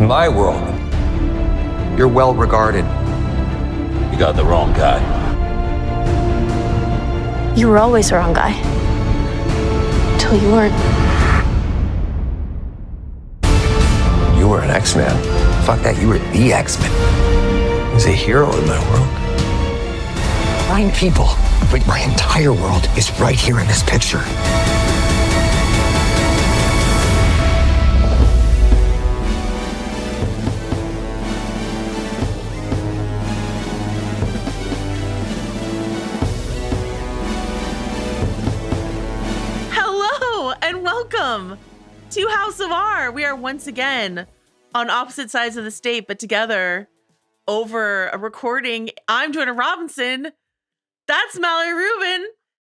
my world, you're well regarded. You got the wrong guy. You were always the wrong guy. Until you weren't. You were an X-Man. Fuck that, you were the X-Men. I was a hero in my world. 9 people, but my entire world is right here in this picture. Hello and welcome to House of R. We are once again on opposite sides of the state, but together over a recording. I'm Joanna Robinson. That's Mallory Rubin.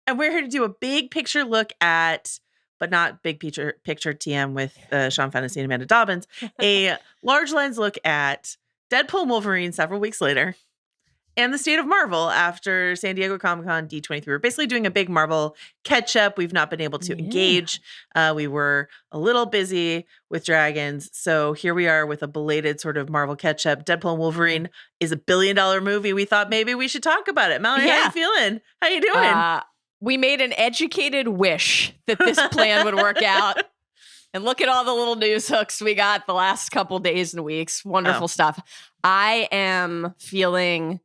And we're here to do a big picture look at, but not big picture TM with Sean Fennessy and Amanda Dobbins, a large lens look at Deadpool and Wolverine several weeks later and the state of Marvel after San Diego Comic-Con D23. We're basically doing a big Marvel catch-up. We've not been able to engage. We were a little busy with Dragons. So here we are with a belated sort of Marvel catch-up. Deadpool and Wolverine is $1 billion movie. We thought maybe we should talk about it. Mallory, how you feeling? How you doing? We made an educated wish that this plan would work out. And look at all the little news hooks we got the last couple days and weeks. Wonderful stuff. I am feeling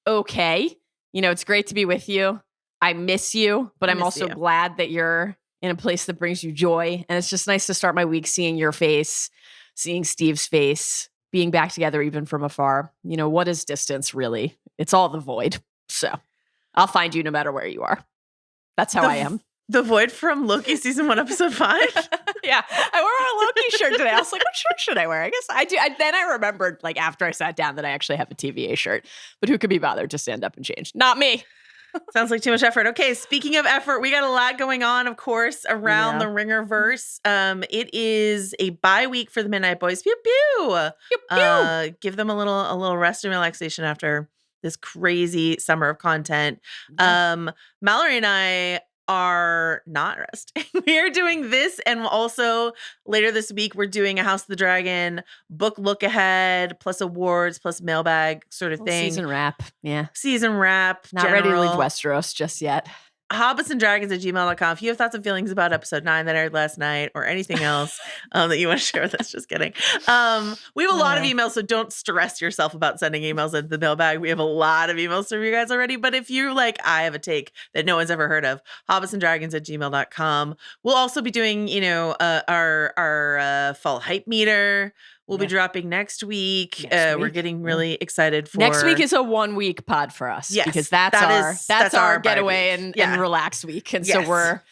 okay. You know, it's great to be with you. I miss you, but I'm also glad that you're in a place that brings you joy. And it's just nice to start my week seeing your face, seeing Steve's face, being back together even from afar. You know, what is distance really? It's all the void. So I'll find you no matter where you are. That's how I am. The void from Loki season 1, episode 5? Yeah. I wore a Loki shirt today. I was like, what shirt should I wear? I guess I do. Then I remembered, like, after I sat down that I actually have a TVA shirt. But who could be bothered to stand up and change? Not me. Sounds like too much effort. Okay, speaking of effort, we got a lot going on, of course, around the Ringerverse. It is a bye week for the Midnight Boys. Pew pew. Pew pew. Give them a little rest and relaxation after this crazy summer of content. Mallory and I are not resting. We are doing this, and also later this week we're doing a House of the Dragon book look ahead, plus awards, plus mailbag sort of thing. Season wrap. Yeah. Season wrap. Not ready to leave Westeros just yet. hobbitsanddragons@gmail.com. If you have thoughts and feelings about episode 9 that aired last night or anything else that you want to share with us, just kidding. We have a lot of emails, so don't stress yourself about sending emails into the mailbag. We have a lot of emails from you guys already, but if you're like, I have a take that no one's ever heard of, hobbitsanddragons@gmail.com. We'll also be doing, our fall hype meter. We'll be dropping next week. We're getting really excited for next week is a 1-week pod for us. Yes, because that's our getaway and relax week. And so we're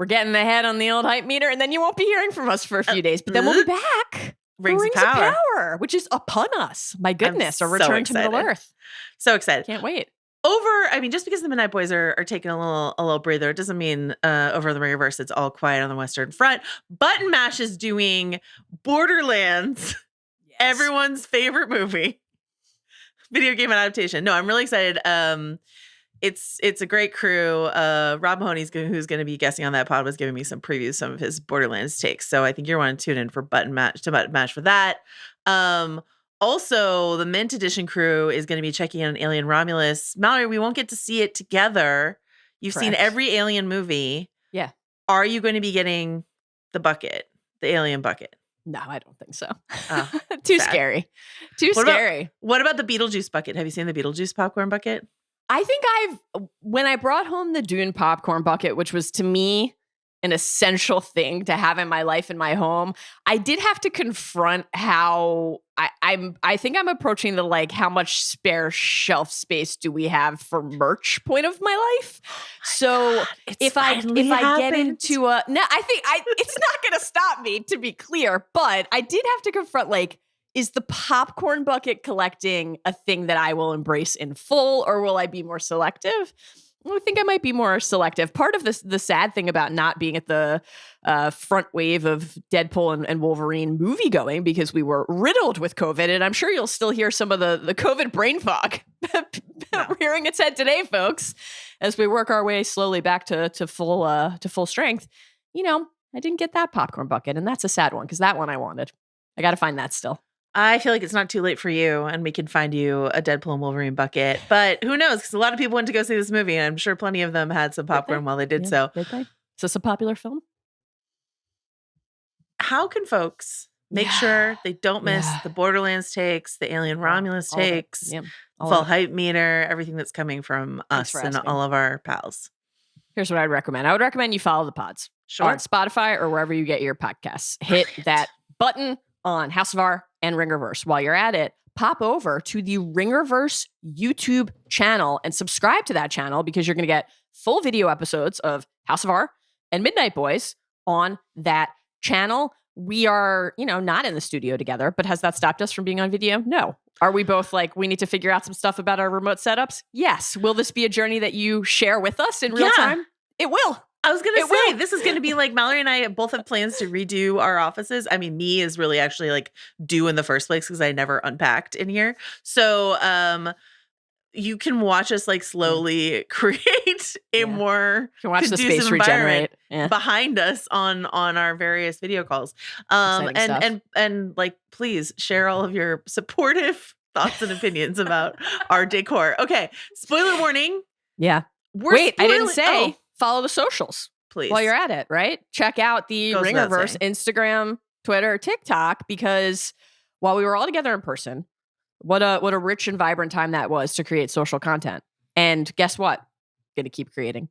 getting ahead on the old hype meter, and then you won't be hearing from us for a few days, but then we'll be back. Rings of Power, which is upon us. My goodness, a return to Middle Earth. So excited. Can't wait. Just because the Midnight Boys are taking a little breather, it doesn't mean over the Ringerverse it's all quiet on the Western Front. Button Mash is doing Borderlands, everyone's favorite movie, video game adaptation. No, I'm really excited. It's a great crew. Rob Mahoney's who's going to be guessing on that pod was giving me some previews, some of his Borderlands takes. So I think you're want to tune in for Button Mash for that. Also, the Mint Edition crew is going to be checking in on Alien Romulus. Mallory, we won't get to see it together. You've seen every Alien movie. Yeah. Are you going to be getting the Alien bucket? No, I don't think so. Too scary. Scary. What about the Beetlejuice bucket? Have you seen the Beetlejuice popcorn bucket? I think when I brought home the Dune popcorn bucket, which was to me an essential thing to have in my life, in my home, I did have to confront how I think I'm approaching the like how much spare shelf space do we have for merch point of my life. So if I get into it's not gonna stop me, to be clear, but I did have to confront like, is the popcorn bucket collecting a thing that I will embrace in full, or will I be more selective? I think I might be more selective. Part of the sad thing about not being at the front wave of Deadpool and Wolverine movie going, because we were riddled with COVID, and I'm sure you'll still hear some of the COVID brain fog rearing its head today, folks, as we work our way slowly back to full strength. You know, I didn't get that popcorn bucket, and that's a sad one because that one I wanted. I got to find that still. I feel like it's not too late for you, and we can find you a Deadpool and Wolverine bucket. But who knows? Because a lot of people went to go see this movie, and I'm sure plenty of them had some popcorn while they did so. Did they? Is this a popular film? How can folks make sure they don't miss the Borderlands takes, the Alien Romulus takes, full hype meter, everything that's coming from us and all of our pals? Here's what I'd recommend. I would recommend you follow the pods on Spotify or wherever you get your podcasts. Hit that button on House of R and Ringerverse. While you're at it, pop over to the Ringerverse YouTube channel and subscribe to that channel because you're going to get full video episodes of House of R and Midnight Boys on that channel. We are, not in the studio together, but has that stopped us from being on video? No. Are we both like, we need to figure out some stuff about our remote setups? Yes. Will this be a journey that you share with us in real time? It will. I was going to say, this is going to be like Mallory and I both have plans to redo our offices. I mean, me is really actually like due in the first place because I never unpacked in here. So you can watch us like slowly create a more watch the space regenerate behind us on our various video calls. And like, please share all of your supportive thoughts and opinions about our decor. Okay. Spoiler warning. Yeah. I didn't say follow the socials. Please. While you're at it, right? Check out the Ringerverse, Instagram, Twitter, TikTok, because while we were all together in person, what a rich and vibrant time that was to create social content. And guess what? Going to keep creating.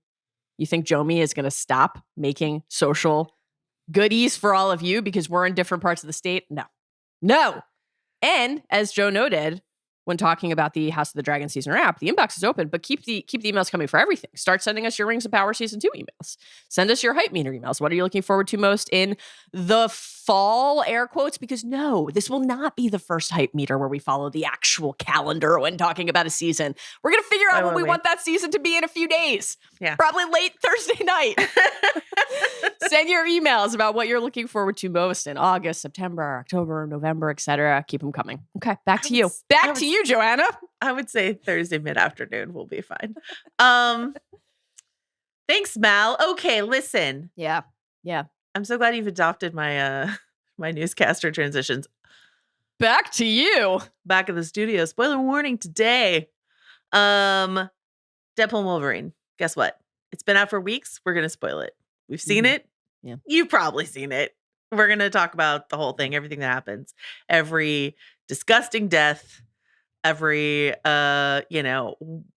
You think Jomi is going to stop making social goodies for all of you because we're in different parts of the state? No. And as Joe noted, when talking about the House of the Dragon season wrap, the inbox is open, but keep the emails coming for everything. Start sending us your Rings of Power season 2 emails. Send us your hype meter emails. What are you looking forward to most in the fall, air quotes? Because no, this will not be the first hype meter where we follow the actual calendar when talking about a season. We're going to figure out what we want that season to be in a few days. Yeah. Probably late Thursday night. Send your emails about what you're looking forward to most in August, September, October, November, etc. Keep them coming. Okay, back to you. Back to you, Joanna. I would say Thursday mid-afternoon will be fine. Thanks, Mal. Okay, listen. Yeah. I'm so glad you've adopted my my newscaster transitions. Back to you. Back in the studio. Spoiler warning today. Deadpool and Wolverine. Guess what? It's been out for weeks. We're gonna spoil it. We've seen it. Yeah. You've probably seen it. We're gonna talk about the whole thing, everything that happens, every disgusting death, every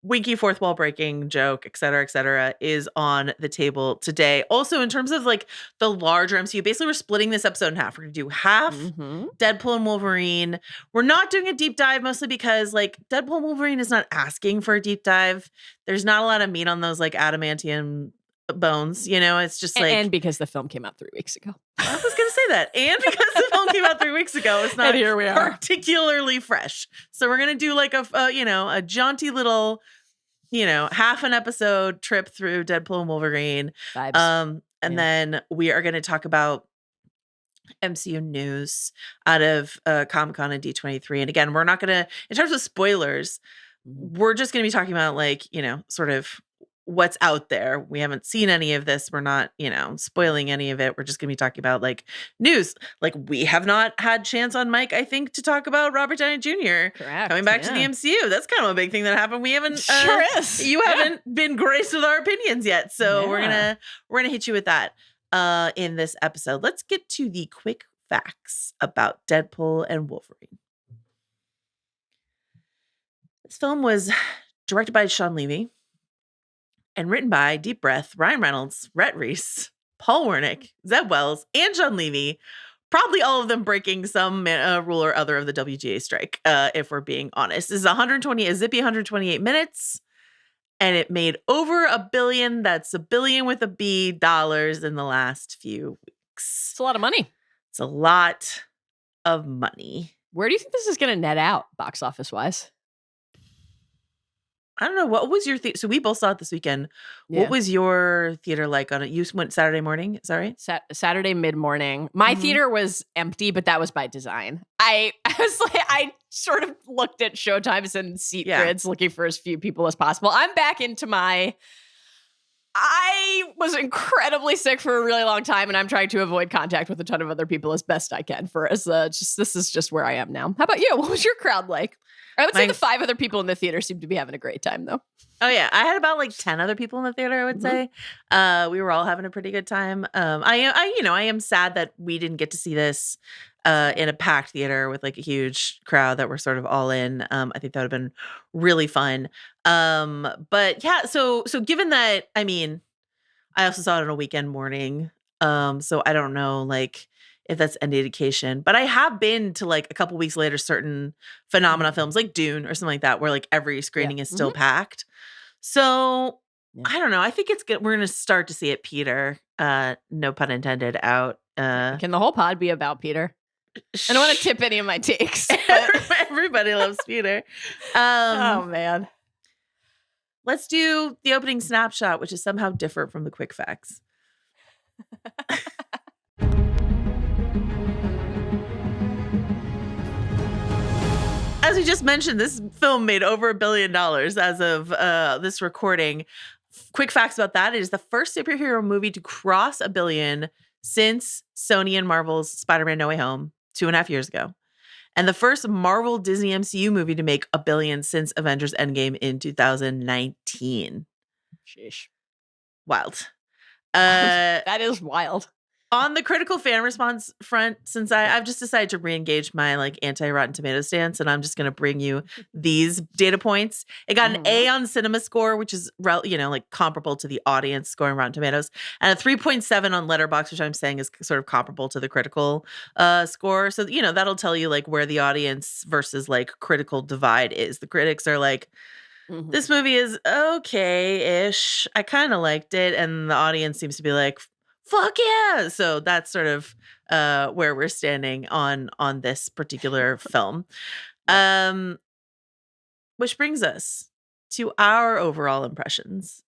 winky fourth wall breaking joke, et cetera, is on the table today. Also, in terms of like the larger MCU, basically we're splitting this episode in half. We're gonna do half Deadpool and Wolverine. We're not doing a deep dive, mostly because like Deadpool and Wolverine is not asking for a deep dive. There's not a lot of meat on those like adamantium bones, it's just like, and because the film came out 3 weeks ago. I was gonna say that, and because the film came out 3 weeks ago, it's not and here we are. particularly fresh. So we're gonna do like a jaunty little half an episode trip through Deadpool and Wolverine. Vibes. And then we are gonna talk about MCU news out of Comic-Con and D23. And again, we're not gonna, in terms of spoilers, we're just gonna be talking about like sort of what's out there. We haven't seen any of this. We're not, spoiling any of it. We're just going to be talking about like news. Like we have not had chance on mic, I think, to talk about Robert Downey Jr. Correct. Coming back to the MCU. That's kind of a big thing that happened. We haven't, sure is. You haven't been graced with our opinions yet. So we're going to hit you with that in this episode. Let's get to the quick facts about Deadpool and Wolverine. This film was directed by Sean Levy and written by Deep Breath, Ryan Reynolds, Rhett Reese, Paul Wernick, Zeb Wells, and Sean Levy. Probably all of them breaking some rule or other of the WGA strike, if we're being honest. This is a zippy 128 minutes, and it made over $1 billion. That's $1 billion with a B dollars in the last few weeks. It's a lot of money. It's a lot of money. Where do you think this is going to net out, box office wise? I don't know. What was your so we both saw it this weekend. Yeah. What was your theater like on it? You went Saturday morning. Is that right? Saturday mid-morning. My theater was empty, but that was by design. I was like, I sort of looked at showtimes and seat grids looking for as few people as possible. I'm back into my, I was incredibly sick for a really long time, and I'm trying to avoid contact with a ton of other people as best I can. This is just where I am now. How about you? What was your crowd like? I would say the 5 other people in the theater seemed to be having a great time, though. Oh yeah, I had about like 10 other people in the theater, I would say. We were all having a pretty good time. I am sad that we didn't get to see this in a packed theater with like a huge crowd that were sort of all in. I think that would have been really fun. But yeah, so given that, I mean, I also saw it on a weekend morning. So I don't know like if that's any indication, but I have been to like a couple weeks later certain phenomena films like Dune or something like that where like every screening is still packed. So I don't know. I think it's good. We're going to start to see it Peter, no pun intended, out. Can the whole pod be about Peter? I don't want to tip any of my takes. Everybody loves Peter. Oh man. Let's do the opening snapshot, which is somehow different from the quick facts. As we just mentioned, this film made over $1 billion as of this recording. Quick facts about that. It is the first superhero movie to cross $1 billion since Sony and Marvel's Spider-Man No Way Home 2.5 years ago. And the first Marvel Disney MCU movie to make $1 billion since Avengers Endgame in 2019. Sheesh. Wild. That is wild. On the critical fan response front, since I've just decided to re-engage my like anti-Rotten Tomato stance, and I'm just going to bring you these data points. It got an A on Cinema Score, which is like comparable to the audience score on Rotten Tomatoes, and a 3.7 on Letterboxd, which I'm saying is sort of comparable to the critical score. So that'll tell you like where the audience versus like critical divide is. The critics are like, this movie is okay-ish. I kind of liked it, and the audience seems to be like, fuck yeah. So that's sort of where we're standing on this particular film. Which brings us to our overall impressions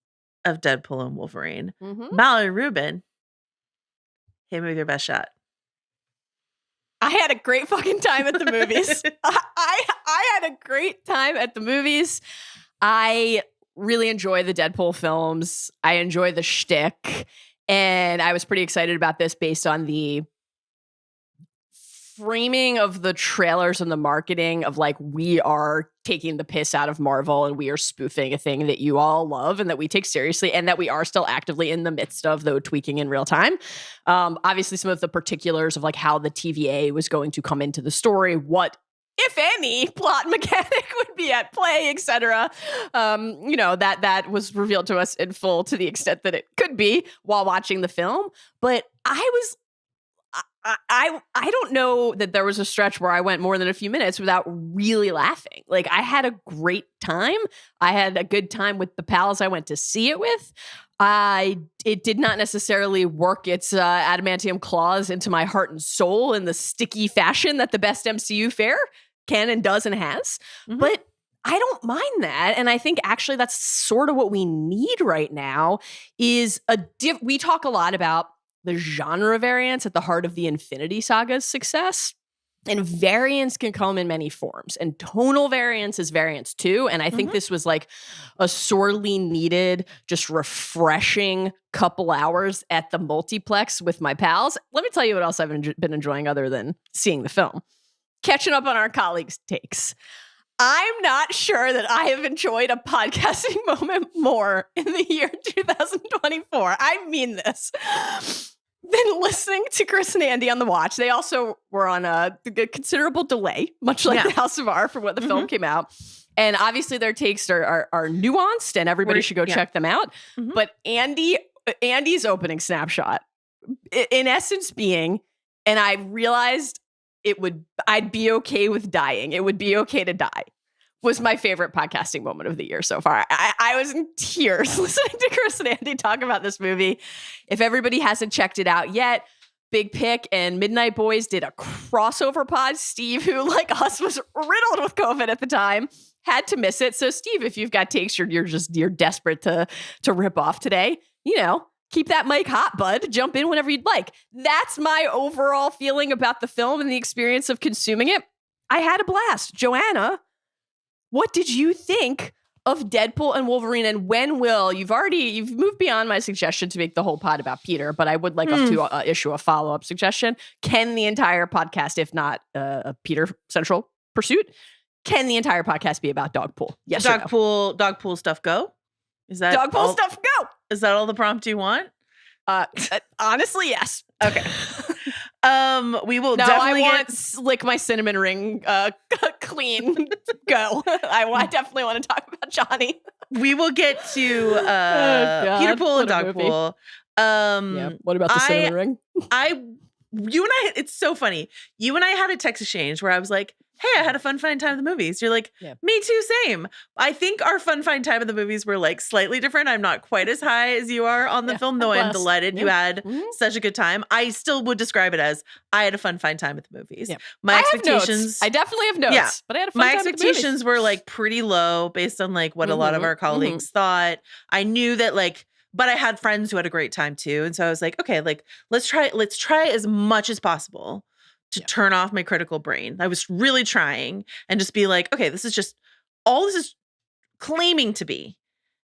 of Deadpool and Wolverine. Mallory, Rubin, hit me with your best shot. I had a great fucking time at the movies. I had a great time at the movies. I really enjoy the Deadpool films. I enjoy the shtick. And I was pretty excited about this based on the framing of the trailers and the marketing of like, we are taking the piss out of Marvel and we are spoofing a thing that you all love and that we take seriously and that we are still actively in the midst of, though tweaking in real time. Obviously, some of the particulars of like how the TVA was going to come into the story, what, if any, plot mechanic would be at play, etc. That was revealed to us in full to the extent that it could be while watching the film. But I don't know that there was a stretch where I went more than a few minutes without really laughing. Like, I had a great time. I had a good time with the pals I went to see it with. It did not necessarily work its adamantium claws into my heart and soul in the sticky fashion that the best MCU fare can and does and has. But I don't mind that. And I think actually that's sort of what we need right now is we talk a lot about the genre variance at the heart of the Infinity Saga's success. And variance can come in many forms. And tonal variance is variance too. And I think this was like a sorely needed, just refreshing couple hours at the multiplex with my pals. Let me tell you what else I've been enjoying other than seeing the film. Catching up on our colleagues' takes. I'm not sure that I have enjoyed a podcasting moment more in the year 2024. I mean this. Than listening to Chris and Andy on The Watch. They also were on a considerable delay, much like the House of R from when the film came out. And obviously their takes are nuanced and everybody should go check them out. But Andy's opening snapshot, in essence being, and I realized I'd be okay with dying. It would be okay to die. Was my favorite podcasting moment of the year so far. I was in tears listening to Chris and Andy talk about this movie. If everybody hasn't checked it out yet, Big Pick and Midnight Boys did a crossover pod. Steve, who like us was riddled with COVID at the time, had to miss it. So Steve, if you've got takes you're desperate to rip off today, keep that mic hot, bud. Jump in whenever you'd like. That's my overall feeling about the film and the experience of consuming it. I had a blast. Joanna, what did you think of Deadpool and Wolverine, and when will you've moved beyond my suggestion to make the whole pod about Peter, but I would like us to issue a follow-up suggestion. Can the entire podcast, if not a Peter central pursuit, can the entire podcast be about Dogpool? Yes, Dogpool stuff go? Is that Dogpool stuff go? Is that all the prompt you want? Honestly, yes. Okay. We will definitely lick my cinnamon ring clean. Go. I definitely want to talk about Johnny. We will get to Peter Pool and Dogpool. What about the cinnamon ring? You and I, it's so funny. You and I had a text exchange where I was like, hey, I had a fun time at the movies. You're like, me too, same. I think our fun time at the movies were like slightly different. I'm not quite as high as you are on the film, though I'm delighted you had such a good time. I still would describe it as I had a fun time at the movies. Yeah. My expectations. I definitely have notes, but I had a fun time. My expectations were like pretty low based on like what a lot of our colleagues thought. I knew that like, but I had friends who had a great time too. And so I was like, okay, like let's try as much as possible to turn off my critical brain. I was really trying and just be like, okay, this is just all this is claiming to be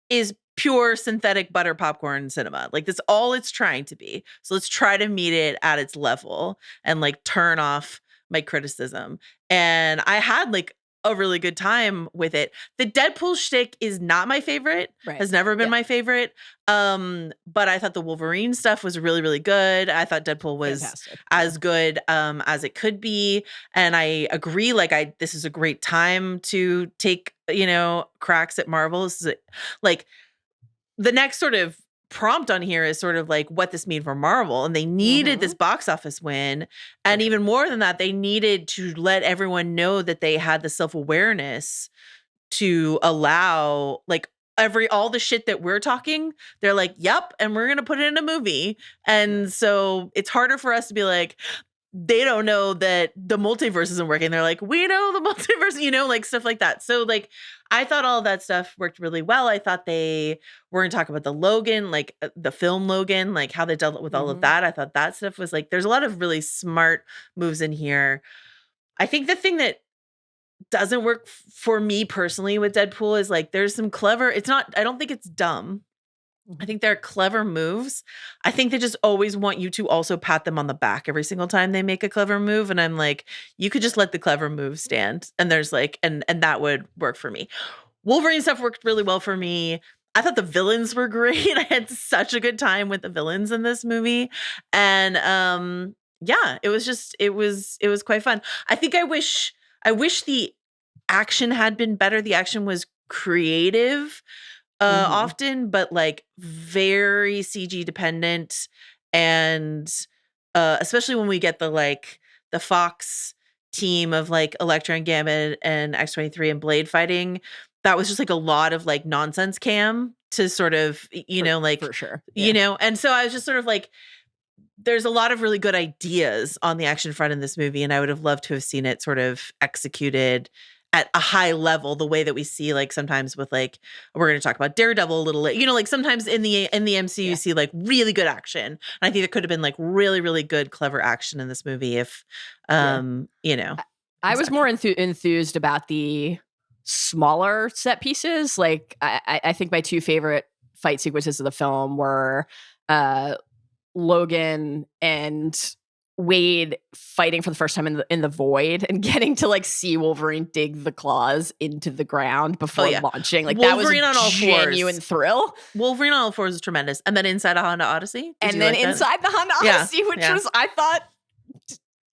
is pure synthetic butter popcorn cinema. Like that's all it's trying to be. So let's try to meet it at its level and like turn off my criticism. And I had like a really good time with it. The Deadpool shtick is not my favorite. Has never been my favorite. But I thought the Wolverine stuff was really, really good. I thought Deadpool was as good as it could be. And I agree, like this is a great time to take, cracks at Marvel. This is like the next sort of prompt on here is sort of like what this mean for Marvel, and they needed this box office win, and even more than that, they needed to let everyone know that they had the self-awareness to allow like all the shit that we're talking, they're like, yep, and we're gonna put it in a movie. And so it's harder for us to be like, they don't know that the multiverse isn't working. They're like, we know the multiverse, like stuff like that. So like, I thought all of that stuff worked really well. I thought they were going to talk about the Logan, like the film Logan, like how they dealt with all of that. I thought that stuff was like, there's a lot of really smart moves in here. I think the thing that doesn't work for me personally with Deadpool is like, there's some clever, I don't think it's dumb. I think they're clever moves. I think they just always want you to also pat them on the back every single time they make a clever move. And I'm like, you could just let the clever move stand. And there's like, and that would work for me. Wolverine stuff worked really well for me. I thought the villains were great. I had such a good time with the villains in this movie. And it was quite fun. I think I wish the action had been better. The action was creative. Often, but like very CG dependent, and especially when we get the Fox team of like Elektra and Gambit and X-23 and Blade fighting, that was just like a lot of like nonsense cam to sort of for sure, and so I was just sort of like, there's a lot of really good ideas on the action front in this movie, and I would have loved to have seen it sort of executed at a high level, the way that we see like sometimes with like, we're going to talk about Daredevil a little late, like sometimes in the MCU you see like really good action. And I think it could have been like really, really good, clever action in this movie if, I was more enthused about the smaller set pieces. Like I think my two favorite fight sequences of the film were Logan and Wade fighting for the first time in the void and getting to like see Wolverine dig the claws into the ground before launching. Like Wolverine that was a genuine thrill. Wolverine on all fours is tremendous. And then inside a Honda Odyssey. And then inside the Honda Odyssey, which was, I thought,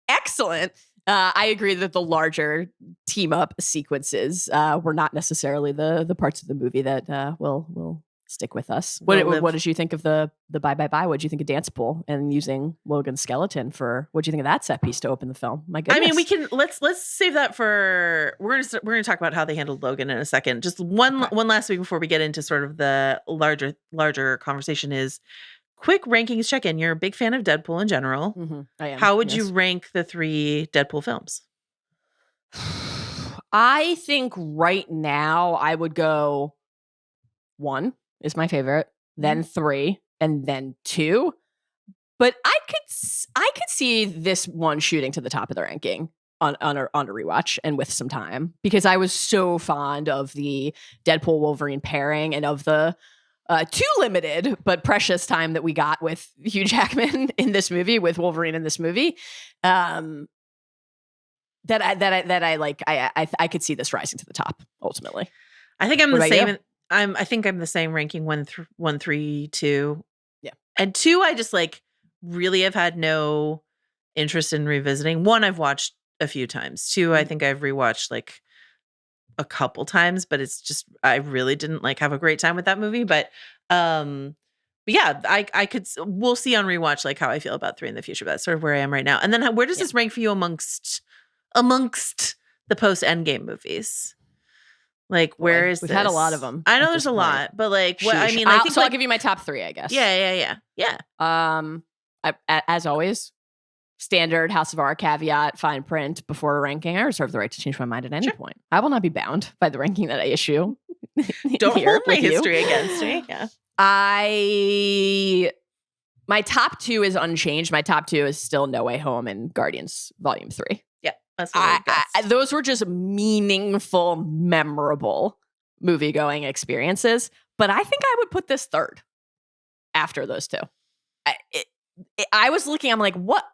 excellent. I agree that the larger team up sequences were not necessarily the parts of the movie that will stick with us. What did you think of the bye? What did you think of Dance Pool and using Logan's skeleton for? What did you think of that set piece to open the film? My goodness. I mean, we can let's save that for we're gonna talk about how they handled Logan in a second. Just one last week before we get into sort of the larger conversation is quick rankings check in. You're a big fan of Deadpool in general. I am. How would you rank the 3 Deadpool films? I think right now I would go 1 is my favorite, then 3, and then 2. But I could see this one shooting to the top of the ranking. on a rewatch and with some time, because I was so fond of the Deadpool Wolverine pairing and of the too limited but precious time that we got with Hugh Jackman in this movie, with Wolverine in this movie. That I could see this rising to the top ultimately. I think I'm What the about you? same. I think I'm the same ranking 1, 3, 2. Yeah. And 2, I just like really have had no interest in revisiting. 1, I've watched a few times. 2, I think I've rewatched like a couple times, but it's just I really didn't like have a great time with that movie. But yeah, we'll see on rewatch like how I feel about 3 in the future. But that's sort of where I am right now. And then where does this rank for you amongst the post Endgame movies? Like, where is We've this? had a lot of them. I know at there's this a point. lot, but like, what I Sheesh. mean, I think so like, I'll give you my top 3, I guess. yeah. As always, standard House of R caveat, fine print before ranking. I reserve the right to change my mind at any point. I will not be bound by the ranking that I issue. Don't here hold my with you. history against me. Yeah. My top 2 is unchanged. My top 2 is still No Way Home and Guardians Volume 3. Yeah. That's what I guessed. Those were just meaningful, memorable movie-going experiences. But I think I would put this third after those 2. I was looking, I'm like, what?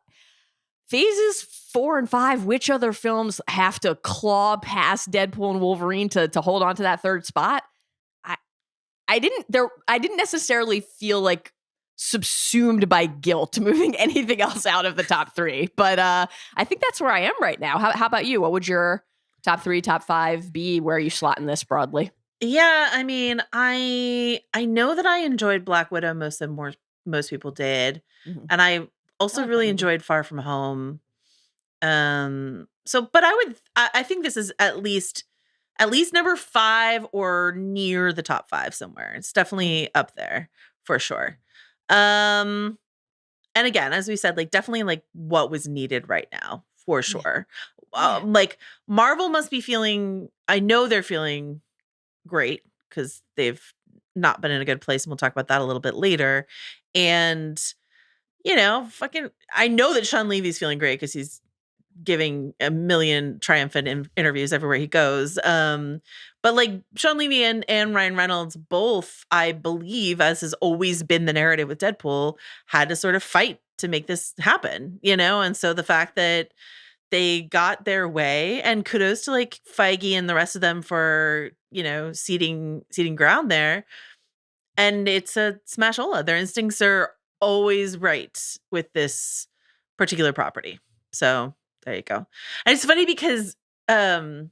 Phases 4 and 5, which other films have to claw past Deadpool and Wolverine to hold on to that third spot? I didn't necessarily feel like subsumed by guilt moving anything else out of the top 3. But I think that's where I am right now. How about you? What would your top 3, top 5 be? Where are you slotting this broadly? Yeah, I mean, I know that I enjoyed Black Widow most people did. Mhm. And I also like that really movie. enjoyed Far From Home. But I think this is at least number 5 or near the top 5 somewhere. It's definitely up there for sure. And again, as we said, like definitely like what was needed right now for sure. Like Marvel must be feeling, I know they're feeling great because they've not been in a good place, and we'll talk about that a little bit later. And I know that Sean Levy's feeling great because he's giving a million triumphant interviews everywhere he goes. But like Sean Levy and Ryan Reynolds both, I believe, as has always been the narrative with Deadpool, had to sort of fight to make this happen, And so the fact that they got their way, and kudos to like Feige and the rest of them for, ceding ground there. And it's a smashola. Their instincts are always right with this particular property. So there you go. And it's funny because, Ryan,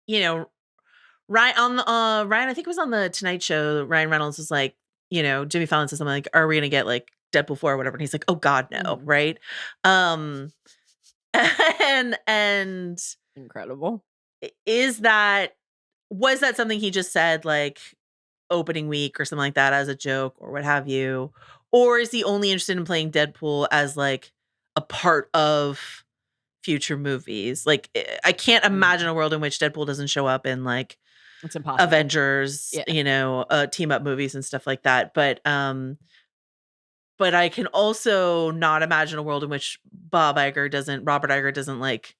I think it was on the Tonight Show, Ryan Reynolds was like, Jimmy Fallon said something like, are we going to get like Deadpool 4 or whatever? And he's like, oh God, no. Right. And Incredible. was that something he just said like opening week or something like that as a joke or what have you? Or is he only interested in playing Deadpool as like a part of future movies? Like I can't imagine a world in which Deadpool doesn't show up in like It's impossible. Avengers, team up movies and stuff like that. But I can also not imagine a world in which Robert Iger doesn't like,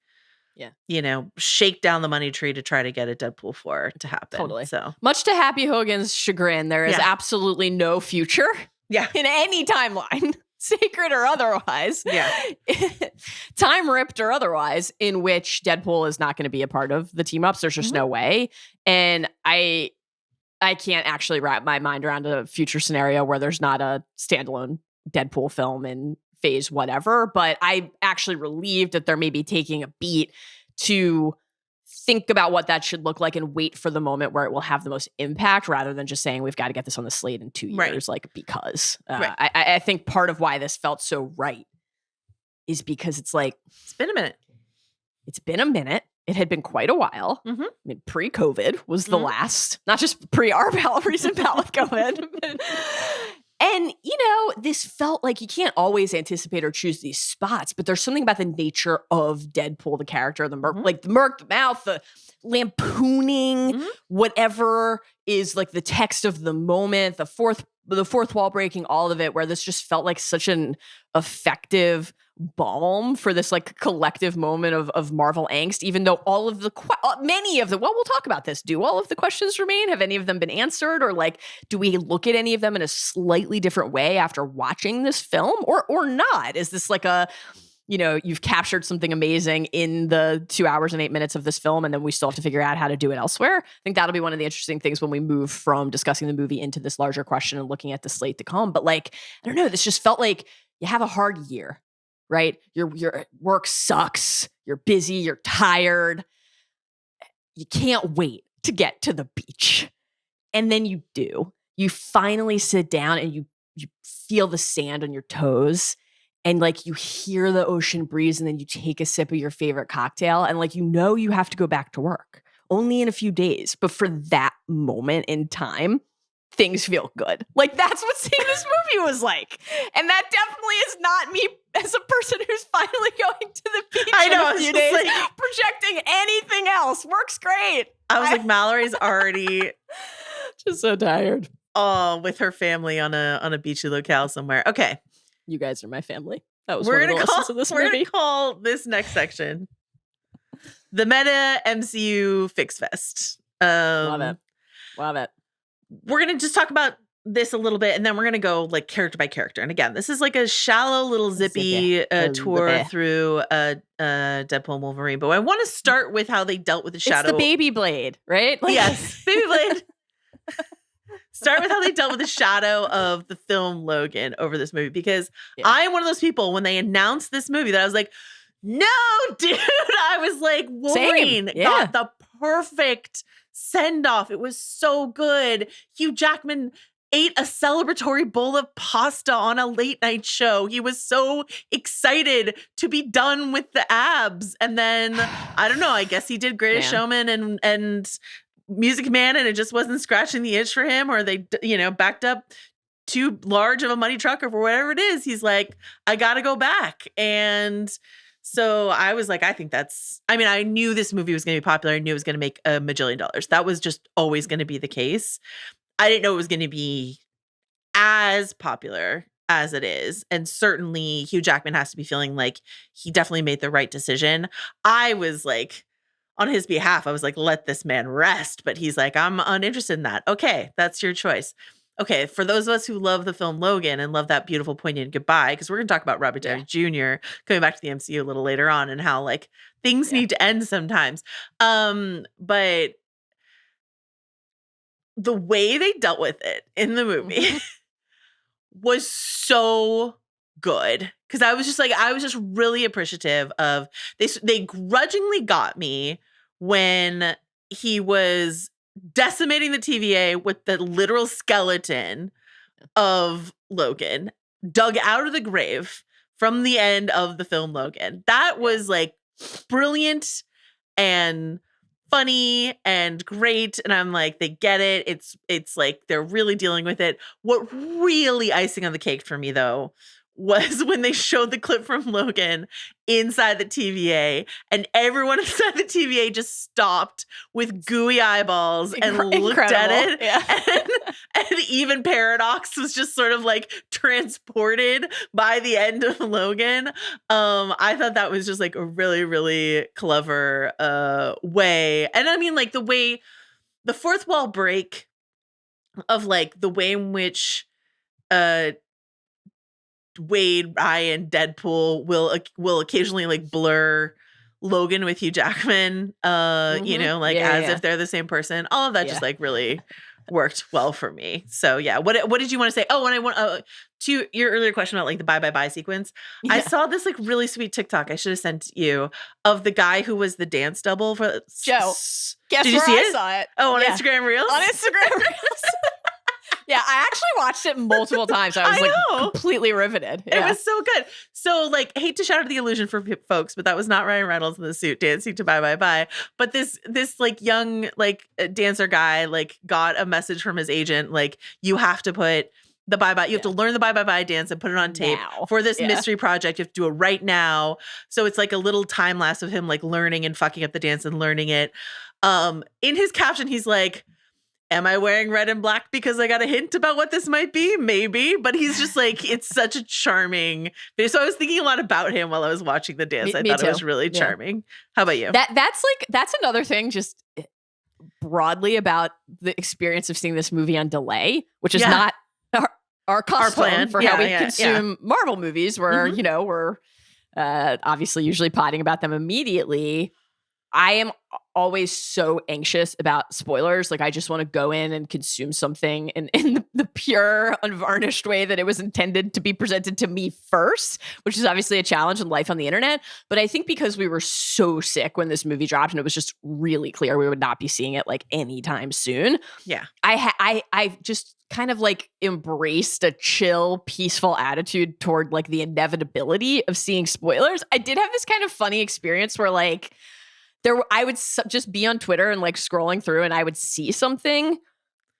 shake down the money tree to try to get a Deadpool 4 to happen. Totally. So much to Happy Hogan's chagrin, there is absolutely no future in any timeline, sacred or otherwise. Yeah. Time ripped or otherwise, in which Deadpool is not going to be a part of the team ups. There's just no way. And I can't actually wrap my mind around a future scenario where there's not a standalone Deadpool film in phase whatever, but I'm actually relieved that they're maybe taking a beat to think about what that should look like and wait for the moment where it will have the most impact rather than just saying we've got to get this on the slate in 2 years, because I think part of why this felt so right is because it's like, it's been a minute. It had been quite a while. Mm-hmm. I mean, pre-COVID was the last, not just pre-our recent bout with COVID. And, this felt like you can't always anticipate or choose these spots, but there's something about the nature of Deadpool, the character, the Merc, like the Merc, the mouth, the lampooning, whatever is like the text of the moment, the fourth the fourth wall breaking, all of it, where this just felt like such an effective balm for this like collective moment of Marvel angst, even though all of the many of the we'll talk about this. Do all of the questions remain? Have any of them been answered, or like do we look at any of them in a slightly different way after watching this film, or not? Is this like a, you know, you've captured something amazing in the 2 hours and 8 minutes of this film, and then we still have to figure out how to do it elsewhere? I think that'll be one of the interesting things when we move from discussing the movie into this larger question and looking at the slate to come. But like, I don't know, this just felt like you have a hard year, right? Your work sucks. You're busy. You're tired. You can't wait to get to the beach. And then you do. You finally sit down and you feel the sand on your toes. And like you hear the ocean breeze, and then you take a sip of your favorite cocktail, and like, you know, you have to go back to work only in a few days. But for that moment in time, things feel good. Like that's what seeing this movie was like. And that definitely is not me as a person who's finally going to the beach in a few days, like, projecting anything else. Works great. I was like, Mallory's already just so tired. Oh, with her family on a beachy locale somewhere. Okay. You guys are my family. That was we're one of the lessons of this movie. We're going to call this next section the Meta MCU Fix Fest. Love it. Love it. We're going to just talk about this a little bit, and then we're going to go like character by character. And again, this is like a shallow little zippy tour through Deadpool and Wolverine. But I want to start with how they dealt with the shadow. It's the baby blade, right? Like- yes, baby blade. Start with how they dealt with the shadow of the film Logan over this movie, because I am one of those people, when they announced this movie, that I was like, no, dude. I was like, Wolverine got the perfect send-off. It was so good. Hugh Jackman ate a celebratory bowl of pasta on a late night show. He was so excited to be done with the abs. And then, I don't know, I guess he did Greatest Showman and Music Man, and it just wasn't scratching the itch for him, or they, you know, backed up too large of a money truck or whatever it is. He's like, I got to go back. And so I was like, I think that's, I mean, I knew this movie was going to be popular. I knew it was going to make $1 million. That was just always going to be the case. I didn't know it was going to be as popular as it is. And certainly Hugh Jackman has to be feeling like he definitely made the right decision. I was like, on his behalf, I was like, let this man rest. But he's like, I'm uninterested in that. Okay, that's your choice. Okay, for those of us who love the film Logan and love that beautiful, poignant goodbye, because we're going to talk about Robert Downey Jr. coming back to the MCU a little later on, and how like things need to end sometimes. But the way they dealt with it in the movie was so good, because I was just really appreciative of they grudgingly got me when he was decimating the TVA with the literal skeleton of Logan dug out of the grave from the end of the film Logan. That was like brilliant and funny and great, and I'm like, they get it. It's like they're really dealing with it. What really icing on the cake for me though was when they showed the clip from Logan inside the TVA, and everyone inside the TVA just stopped with gooey eyeballs and looked at it. Yeah. And even Paradox was just sort of like transported by the end of Logan. I thought that was just like a really, really clever way. And I mean, like the way the fourth wall break of like the way in which Wade, Ryan, Deadpool will occasionally like blur Logan with Hugh Jackman, you know, like as if they're the same person. All of that just like really worked well for me. So yeah, what did you want to say? Oh, and I want to your earlier question about like the bye sequence. I saw this like really sweet TikTok I should have sent you of the guy who was the dance double for Joe. Guess did you where see I it? saw it? Oh, on Instagram Reels? On Instagram Reels. Yeah, I actually watched it multiple times. I was like completely riveted. Yeah. It was so good. So like, hate to shatter the illusion for folks, but that was not Ryan Reynolds in the suit dancing to Bye Bye Bye. But this like young like dancer guy like got a message from his agent like, you have to put the Bye Bye. You have to learn the Bye Bye Bye dance and put it on tape for this mystery project. You have to do it right now. So it's like a little time lapse of him like learning and fucking up the dance and learning it. In his caption, he's like, am I wearing red and black because I got a hint about what this might be? Maybe. But he's just like, it's such a charming video. So I was thinking a lot about him while I was watching the dance. I thought it was really charming. How about you? That's another thing just broadly about the experience of seeing this movie on delay, which is not our custom plan for how we consume Marvel movies, where, you know, we're obviously usually potting about them immediately. I am always so anxious about spoilers. Like, I just want to go in and consume something in the pure, unvarnished way that it was intended to be presented to me first, which is obviously a challenge in life on the internet. But I think because we were so sick when this movie dropped and it was just really clear we would not be seeing it like anytime soon. Yeah. I just kind of like embraced a chill, peaceful attitude toward like the inevitability of seeing spoilers. I did have this kind of funny experience where like, I would just be on Twitter and like scrolling through and I would see something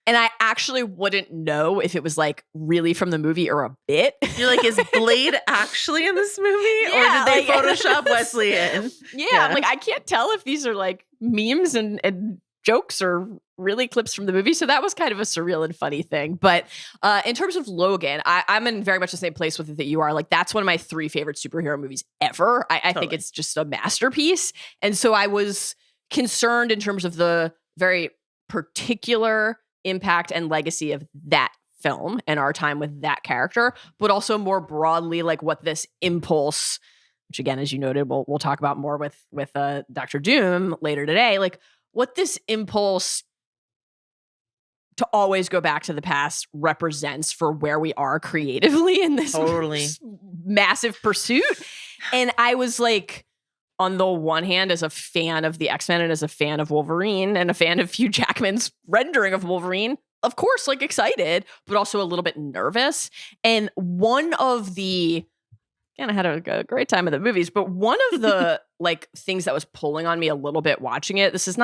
and I actually wouldn't know if it was like really from the movie or a bit. You're like, is Blade actually in this movie? Or did they Photoshop Wesley in? Yeah, I'm like, I can't tell if these are like memes and jokes or really clips from the movie. So that was kind of a surreal and funny thing. But in terms of Logan, I'm in very much the same place with it that you are. Like, that's one of my 3 favorite superhero movies ever. I think it's just a masterpiece. And so I was concerned in terms of the very particular impact and legacy of that film and our time with that character, but also more broadly, like what this impulse, which again, as you noted, we'll talk about more with Dr. Doom later today, like what this impulse to always go back to the past represents for where we are creatively in this massive pursuit. And I was like, on the one hand, as a fan of the X-Men and as a fan of Wolverine and a fan of Hugh Jackman's rendering of Wolverine, of course, like excited, but also a little bit nervous. And one of the, and I had a great time in the movies, but one of the like things that was pulling on me a little bit watching it, this is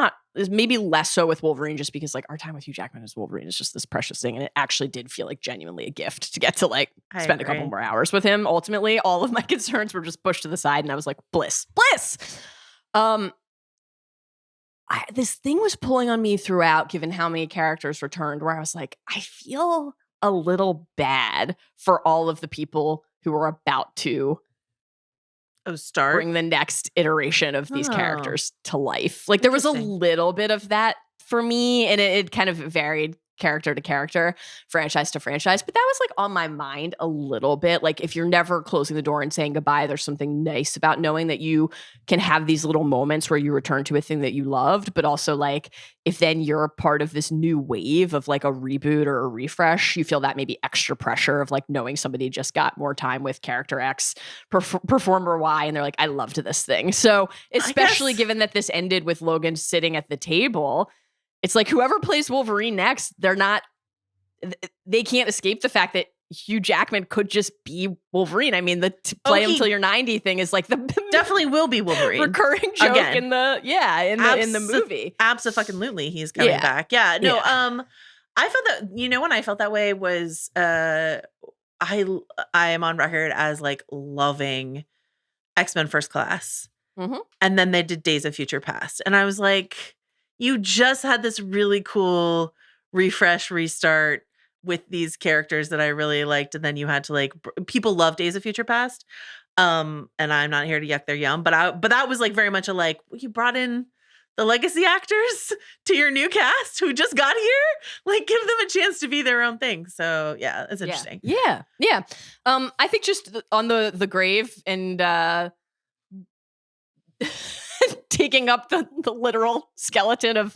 maybe less so with Wolverine, just because like our time with Hugh Jackman as Wolverine is just this precious thing. And it actually did feel like genuinely a gift to get to like spend a couple more hours with him. Ultimately, all of my concerns were just pushed to the side and I was like, bliss. This thing was pulling on me throughout, given how many characters returned, where I was like, I feel a little bad for all of the people who are about to bring the next iteration of these characters to life. Like, there was a little bit of that for me, and it kind of varied character to character, franchise to franchise, but that was like on my mind a little bit. Like, if you're never closing the door and saying goodbye, there's something nice about knowing that you can have these little moments where you return to a thing that you loved, but also like if then you're a part of this new wave of like a reboot or a refresh, you feel that maybe extra pressure of like knowing somebody just got more time with character X, performer Y, and they're like, I loved this thing. So especially given that this ended with Logan sitting at the table, it's like whoever plays Wolverine next, they can't escape the fact that Hugh Jackman could just be Wolverine. I mean, the play him till you're 90 thing is like the definitely will be Wolverine recurring joke again in the movie. Absolutely, he's coming back. Yeah, no. I felt that, you know, when I felt that way was I am on record as like loving X-Men First Class, and then they did Days of Future Past, and I was like, you just had this really cool refresh, restart with these characters that I really liked. And then you had to like, people love Days of Future Past. And I'm not here to yuck their yum, but that was like very much a like, you brought in the legacy actors to your new cast who just got here. Like, give them a chance to be their own thing. So yeah, it's interesting. Yeah. I think just on the grave and, taking up the literal skeleton of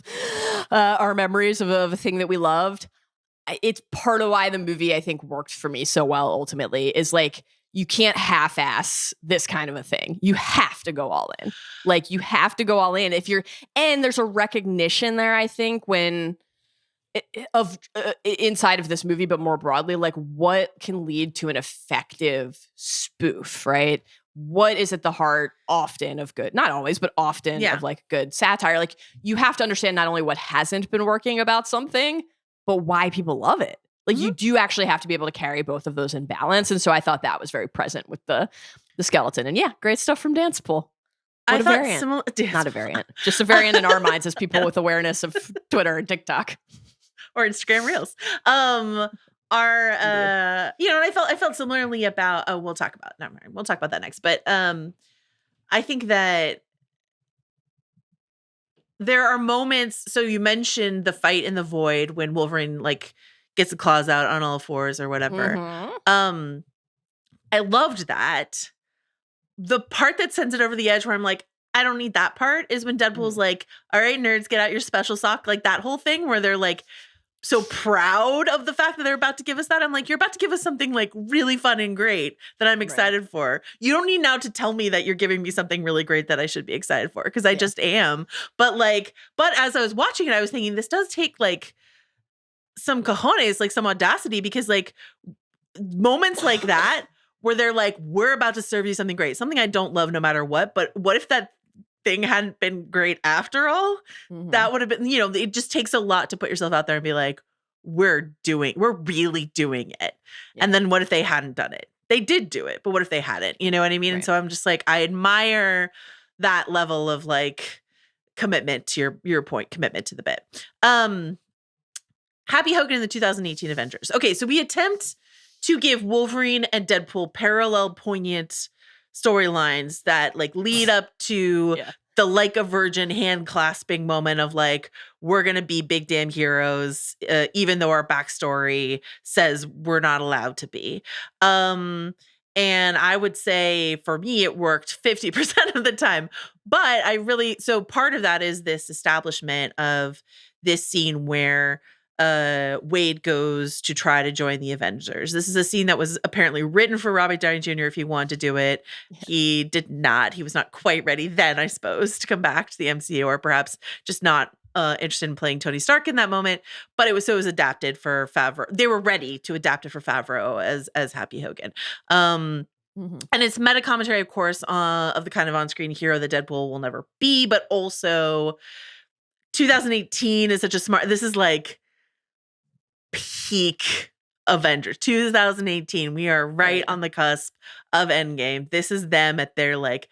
our memories of a thing that we loved. It's part of why the movie, I think, worked for me so well ultimately, is like, you can't half-ass this kind of a thing. You have to go all in. Like, you have to go all in. And there's a recognition there, I think, when inside of this movie, but more broadly, like what can lead to an effective spoof, right? What is at the heart often of good, not always, but often of like good satire. Like, you have to understand not only what hasn't been working about something, but why people love it. Like, you do actually have to be able to carry both of those in balance. And so I thought that was very present with the skeleton. And yeah, great stuff from Dancepool. What a variant. Not a variant, just a variant in our minds as people with awareness of Twitter and TikTok. or Instagram Reels. Are you know, and I felt similarly about we'll talk about that next. But I think that there are moments. So you mentioned the fight in the void when Wolverine like gets the claws out on all fours or whatever. Mhm. I loved that. The part that sends it over the edge where I'm like, I don't need that part is when Deadpool's like, all right, nerds, get out your special sock. Like that whole thing where they're like so proud of the fact that they're about to give us that. I'm like, you're about to give us something like really fun and great that I'm excited for. You don't need now to tell me that you're giving me something really great that I should be excited for, because I just am. But as I was watching it, I was thinking this does take like some cojones, like some audacity, because like moments like that where they're like, we're about to serve you something great, something I don't love no matter what. But what if that thing hadn't been great after all? That would have been, you know, it just takes a lot to put yourself out there and be like, we're really doing it. And then what if they hadn't done it? They did do it, but what if they hadn't? You know what I mean? Right. And so I'm just like, I admire that level of like commitment to your point, commitment to the bit. Happy Hogan in the 2018 Avengers. Okay, so we attempt to give Wolverine and Deadpool parallel poignant storylines that like lead up to the like a virgin hand clasping moment of like, we're going to be big damn heroes, even though our backstory says we're not allowed to be. And I would say for me, it worked 50% of the time, but so part of that is this establishment of this scene where Wade goes to try to join the Avengers. This is a scene that was apparently written for Robert Downey Jr. if he wanted to do it. Yeah. He did not. He was not quite ready then, I suppose, to come back to the MCU, or perhaps just not interested in playing Tony Stark in that moment. But it was adapted for Favreau. They were ready to adapt it for Favreau as Happy Hogan. And it's meta commentary, of course, of the kind of on-screen hero that Deadpool will never be, but also 2018 is such a smart. This is like peak Avengers 2018. We are right on the cusp of Endgame. This is them at their like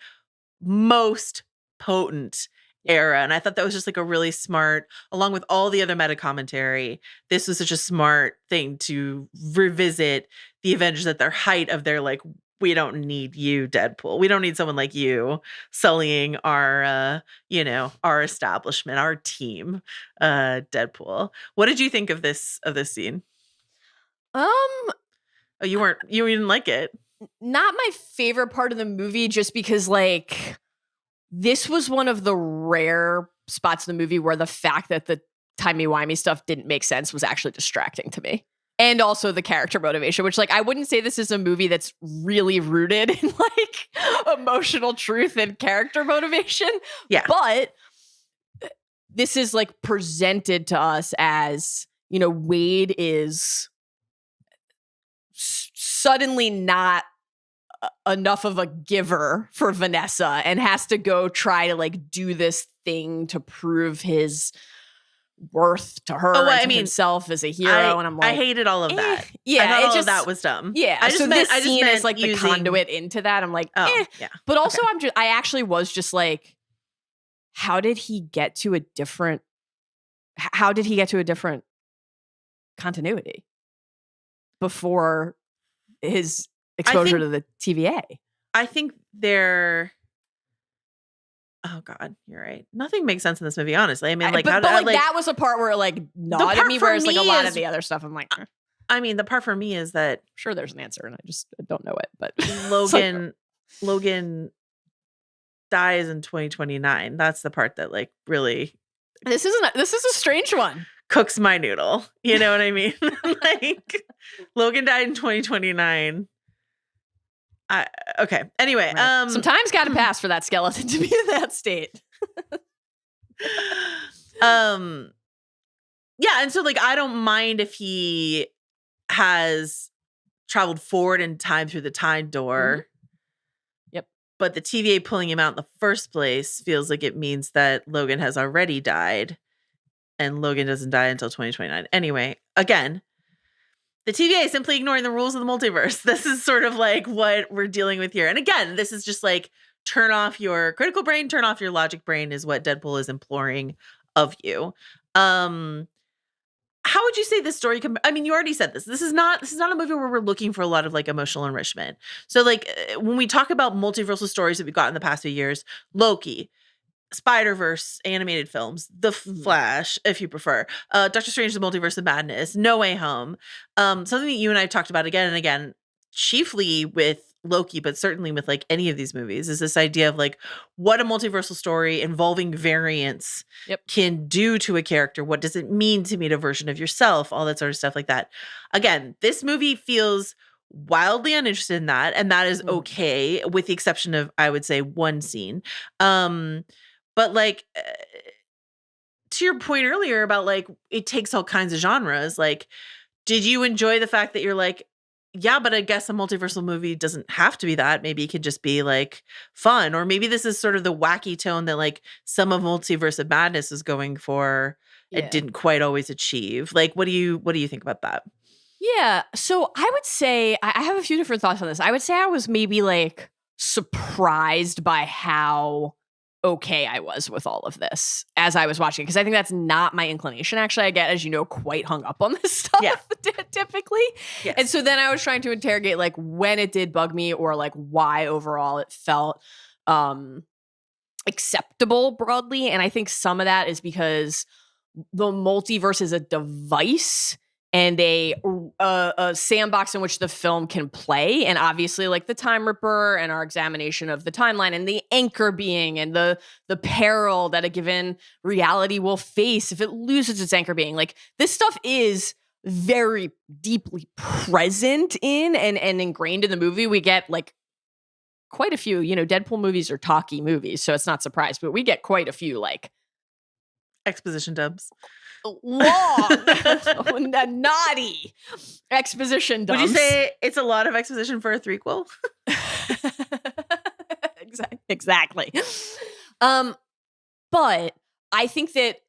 most potent era, and I thought that was just like a really smart, along with all the other meta commentary, this was such a smart thing to revisit the Avengers at their height of their like, we don't need you, Deadpool. We don't need someone like you sullying our our establishment, our team, Deadpool. What did you think of this scene? You didn't like it. Not my favorite part of the movie, just because like this was one of the rare spots in the movie where the fact that the timey-wimey stuff didn't make sense was actually distracting to me. And also the character motivation, which like I wouldn't say this is a movie that's really rooted in like emotional truth and character motivation. Yeah. But this is like presented to us as, you know, Wade is suddenly not enough of a giver for Vanessa and has to go try to like do this thing to prove his worth to her and to himself as a hero. And I'm like, I hated all of that. Yeah, I thought all of that was dumb. Yeah, I just meant is like the conduit into that. I'm like, yeah. But also I actually was just like, how did he get to a different continuity before his exposure to the TVA? I think oh God, you're right. Nothing makes sense in this movie, honestly. I mean, like, that was a part where like nodded me, whereas like a lot of the other stuff, I'm like, I mean, the part for me is that sure there's an answer, and I just don't know it. But Logan dies in 2029. That's the part that like really. This is a strange one. Cooks my noodle. You know what I mean? Like, Logan died in 2029. Okay. Anyway, right. Some time's got to pass for that skeleton to be in that state. Yeah, and so like I don't mind if he has traveled forward in time through the time door. Yep. But the TVA pulling him out in the first place feels like it means that Logan has already died, and Logan doesn't die until 2029. Anyway, again, the TVA is simply ignoring the rules of the multiverse. This is sort of like what we're dealing with here. And again, this is just like, turn off your critical brain, turn off your logic brain is what Deadpool is imploring of you. how would you say this story? I mean, you already said this. This is not a movie where we're looking for a lot of like emotional enrichment. So like when we talk about multiversal stories that we've got in the past few years, Loki, Spider-Verse animated films, The Flash, if you prefer, Doctor Strange, The Multiverse of Madness, No Way Home, something that you and I have talked about again and again, chiefly with Loki, but certainly with like any of these movies, is this idea of like what a multiversal story involving variants can do to a character. What does it mean to meet a version of yourself? All that sort of stuff like that. Again, this movie feels wildly uninterested in that, and that is okay, with the exception of, I would say, one scene. But like to your point earlier about like it takes all kinds of genres, like did you enjoy the fact that you're like, yeah, but I guess a multiversal movie doesn't have to be that. Maybe it could just be like fun, or maybe this is sort of the wacky tone that like some of Multiverse of Madness is going for. It didn't quite always achieve. Like, what do you think about that? Yeah, so I would say I have a few different thoughts on this. I would say I was maybe like surprised by how okay I was with all of this as I was watching, because I think that's not my inclination. Actually, I get, as you know, quite hung up on this stuff typically. Yes. And so then I was trying to interrogate like when it did bug me, or like why overall it felt acceptable broadly. And I think some of that is because the multiverse is a device and a sandbox in which the film can play. And obviously like the Time Ripper and our examination of the timeline and the anchor being and the peril that a given reality will face if it loses its anchor being. Like this stuff is very deeply present in and ingrained in the movie. We get like quite a few, Deadpool movies are talky movies, so it's not surprised, but we get quite a few like exposition dubs. Long, naughty exposition dumps. Would you say it's a lot of exposition for a threequel? Exactly. But I think that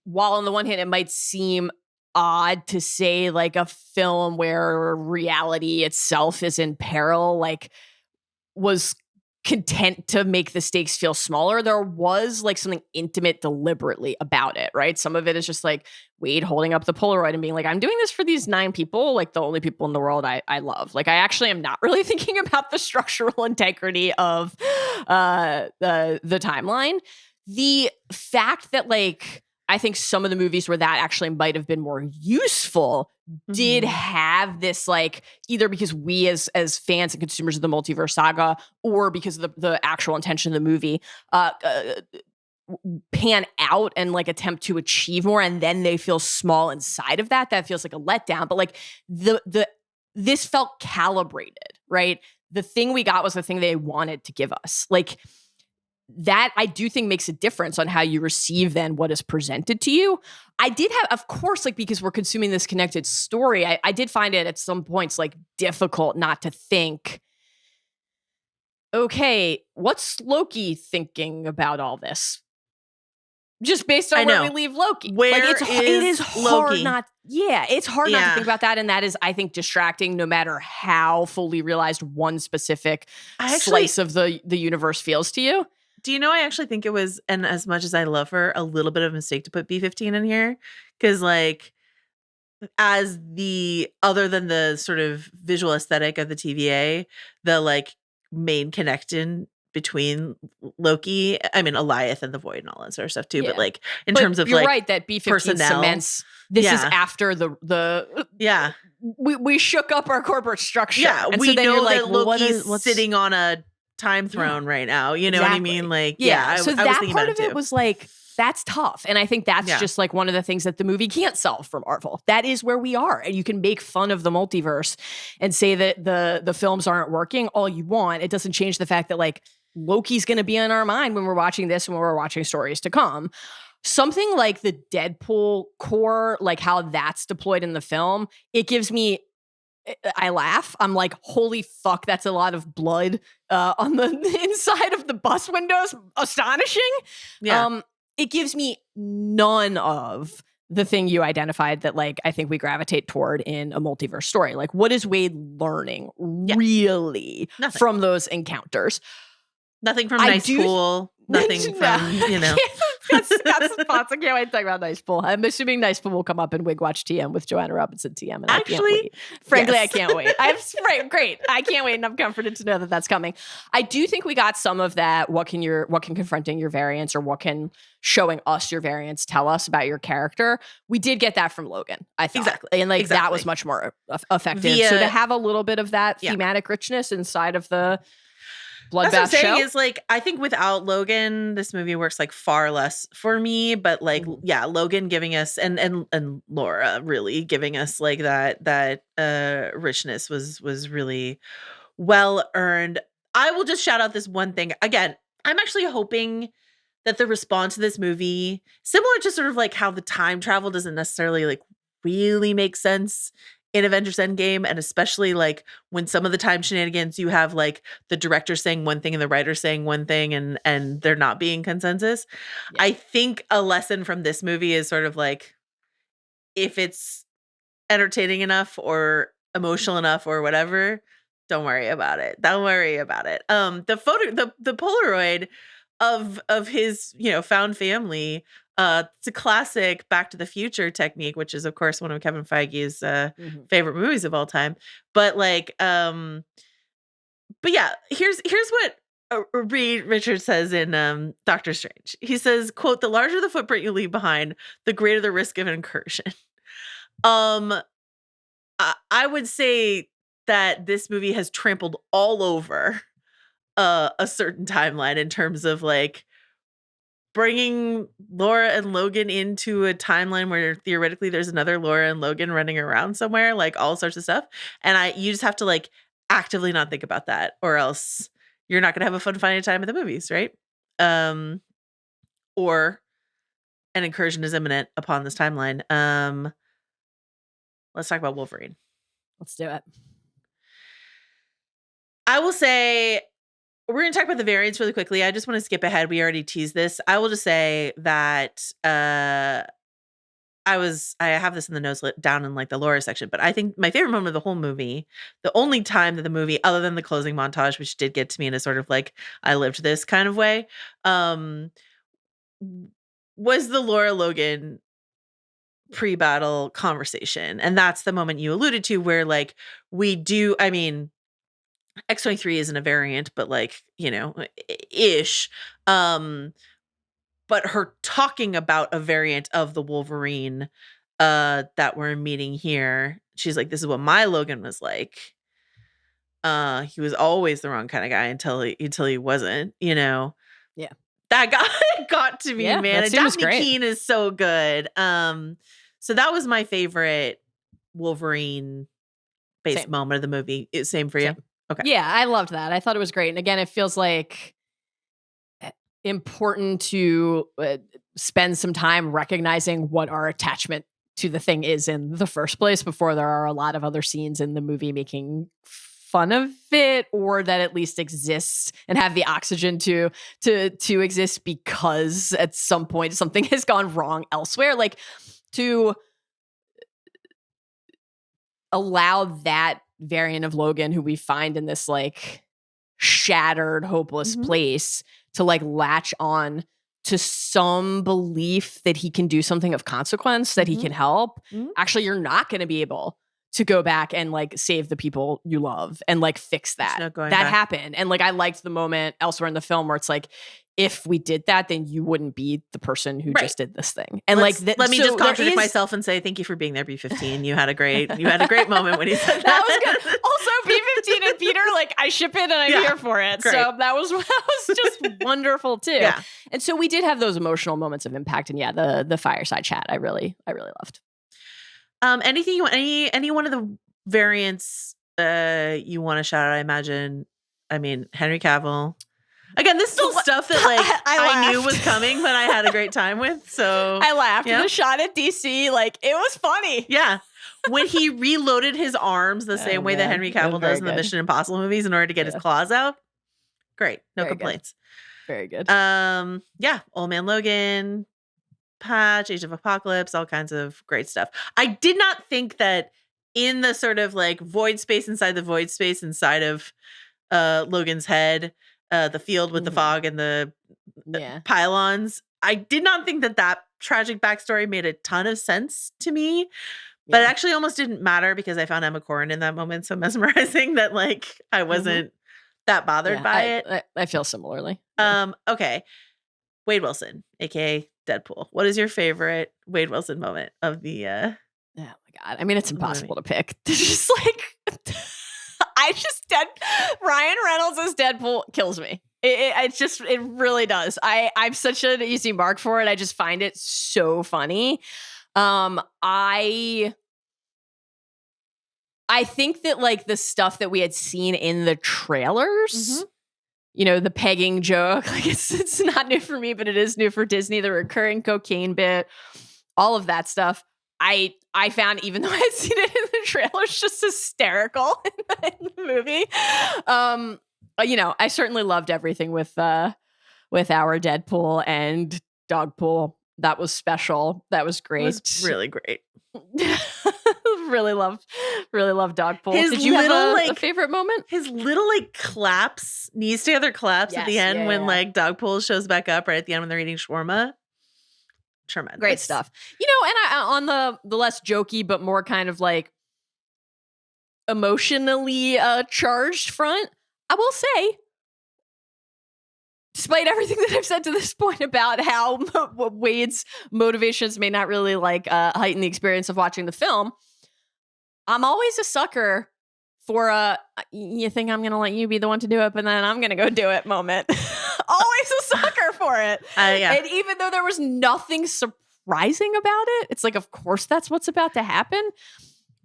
while on the one hand it might seem odd to say like a film where reality itself is in peril, like was content to make the stakes feel smaller, there was like something intimate deliberately about it, right? Some of it is just like Wade holding up the Polaroid and being like, I'm doing this for these 9 people, like the only people in the world I love. Like I actually am not really thinking about the structural integrity of the timeline. The fact that like I think some of the movies where that actually might have been more useful did have this like, either because we as fans and consumers of the multiverse saga, or because of the actual intention of the movie, pan out and like attempt to achieve more, and then they feel small inside of that. That feels like a letdown. But like this felt calibrated, right? The thing we got was the thing they wanted to give us. Like that I do think makes a difference on how you receive then what is presented to you. I did have, of course, like because we're consuming this connected story, I did find it at some points like difficult not to think, okay, what's Loki thinking about all this? Just based on where we leave Loki. It is hard Loki? It's hard not to think about that. And that is, I think, distracting no matter how fully realized one specific slice of the universe feels to you. Do you know, I actually think it was, and as much as I love her, a little bit of a mistake to put B-15 in here. Because like, as the, other than the sort of visual aesthetic of the TVA, the like main connection between Loki, I mean, Alioth and the Void and all that sort of stuff too. Yeah. But like, in terms of you're like, right that B-15 cements, this is after we shook up our corporate structure. Yeah, and we so know that Loki's sitting on a time throne right now. You know what I mean? Like, so that part of it was like, that's tough. And I think that's just like one of the things that the movie can't solve for Marvel. That is where we are. And you can make fun of the multiverse and say that the films aren't working all you want. It doesn't change the fact that like Loki's going to be in our mind when we're watching this and when we're watching stories to come. Something like the Deadpool core, like how that's deployed in the film, it gives me, I laugh. I'm like, holy fuck, that's a lot of blood on the inside of the bus windows. Astonishing. Yeah. It gives me none of the thing you identified that like I think we gravitate toward in a multiverse story. Like, what is Wade learning really from those encounters? Nothing from nice pool. Nothing from, got spots. I can't wait to talk about Nice Pool. I'm assuming Nice Pool will come up in Wig Watch TM with Joanna Robinson TM. And Actually, I can't wait. Frankly, yes. I can't wait. Great. I can't wait, and I'm comforted to know that that's coming. I do think we got some of that. What can confronting your variants, or what can showing us your variants tell us about your character? We did get that from Logan, I thought. Exactly. And like that was much more effective. So to have a little bit of that thematic richness inside of the Bloodbath That's what I'm saying show is like, I think without Logan, this movie works like far less for me. But like, Logan giving us and Laura really giving us like that richness was really well earned. I will just shout out this one thing again. I'm actually hoping that the response to this movie, similar to sort of like how the time travel doesn't necessarily like really make sense in Avengers Endgame, and especially like when some of the time shenanigans you have like the director saying one thing and the writer saying one thing and there not being consensus. Yeah. I think a lesson from this movie is sort of like, if it's entertaining enough or emotional enough or whatever, don't worry about it. Don't worry about it. The Polaroid of his, found family, it's a classic Back to the Future technique, which is of course one of Kevin Feige's favorite movies of all time. But like, but yeah, here's what Reed Richards says in Doctor Strange. He says, quote, "The larger the footprint you leave behind, the greater the risk of an incursion." I would say that this movie has trampled all over a certain timeline in terms of like bringing Laura and Logan into a timeline where theoretically there's another Laura and Logan running around somewhere, like all sorts of stuff. And you just have to like actively not think about that, or else you're not going to have a fun finding time at the movies, right? Or an incursion is imminent upon this timeline. Let's talk about Wolverine. Let's do it. I will say, we're going to talk about the variants really quickly. I just want to skip ahead. We already teased this. I will just say that I have this in the notes down in like the Laura section, but I think my favorite moment of the whole movie, the only time that the movie, other than the closing montage, which did get to me in a sort of like, I lived this kind of way, was the Laura Logan pre-battle conversation. And that's the moment you alluded to where like X-23 isn't a variant, but like, ish. But her talking about a variant of the Wolverine that we're meeting here, she's like, this is what my Logan was like. He was always the wrong kind of guy until he wasn't, Yeah. That got to me, man. And Daphne Keane is so good. So that was my favorite Wolverine based moment of the movie. Same for you? Okay. Yeah, I loved that. I thought it was great. And again, it feels like important to spend some time recognizing what our attachment to the thing is in the first place before there are a lot of other scenes in the movie making fun of it, or that at least exists and have the oxygen to exist because at some point something has gone wrong elsewhere. Like, to allow that variant of Logan, who we find in this like shattered, hopeless place, to like latch on to some belief that he can do something of consequence, that he can help. Actually, you're not going to be able to go back and like save the people you love and like fix that. That happened. And like, I liked the moment elsewhere in the film where it's like, if we did that, then you wouldn't be the person who just did this thing. And let me just contradict myself and say, thank you for being there, B15. You had a great moment when he said that. That was good. Also, B15 and Peter, like, I ship it and I'm here for it. Great. So that was just wonderful too. Yeah. And so we did have those emotional moments of impact. And the fireside chat, I really loved. Anything you want? Any one of the variants you want to shout out? I imagine. I mean, Henry Cavill. Again, this is all stuff that like I knew was coming, but I had a great time with. So I laughed. The shot at DC, like, it was funny. Yeah. When he reloaded his arms the same way that Henry Cavill does in the Mission Impossible movies in order to get his claws out. Great. No complaints. Very good. Old Man Logan, Patch, Age of Apocalypse, all kinds of great stuff. I did not think that in the sort of like void space inside the void space inside of Logan's head, the field with the fog and the pylons, I did not think that tragic backstory made a ton of sense to me. But it actually almost didn't matter because I found Emma Corrin in that moment so mesmerizing that like I wasn't that bothered by it. I feel similarly. Okay. Wade Wilson, aka Deadpool. What is your favorite Wade Wilson moment of the Oh my god. I mean, it's impossible to pick. There's just like Ryan Reynolds as Deadpool kills me. It really does. I'm such an easy mark for it. I just find it so funny. I think that like the stuff that we had seen in the trailers, you know, the pegging joke, like it's not new for me, but it is new for Disney. The recurring cocaine bit, all of that stuff. I found, even though I'd seen it in the trailers, just hysterical in the movie. You know, I certainly loved everything with our Deadpool and Dogpool. That was special. That was great. It was really great. really loved Dogpool. Did you have a favorite moment? His little like claps, knees together claps at the end when like Dogpool shows back up right at the end when they're eating shawarma. Tremendous. Great stuff. You know, and on the less jokey but more kind of like emotionally charged front, I will say, despite everything that I've said to this point about how Wade's motivations may not really like heighten the experience of watching the film, I'm always a sucker for you think I'm going to let you be the one to do it, but then I'm going to go do it moment. Always a sucker for it. And even though there was nothing surprising about it, it's like, of course, that's what's about to happen.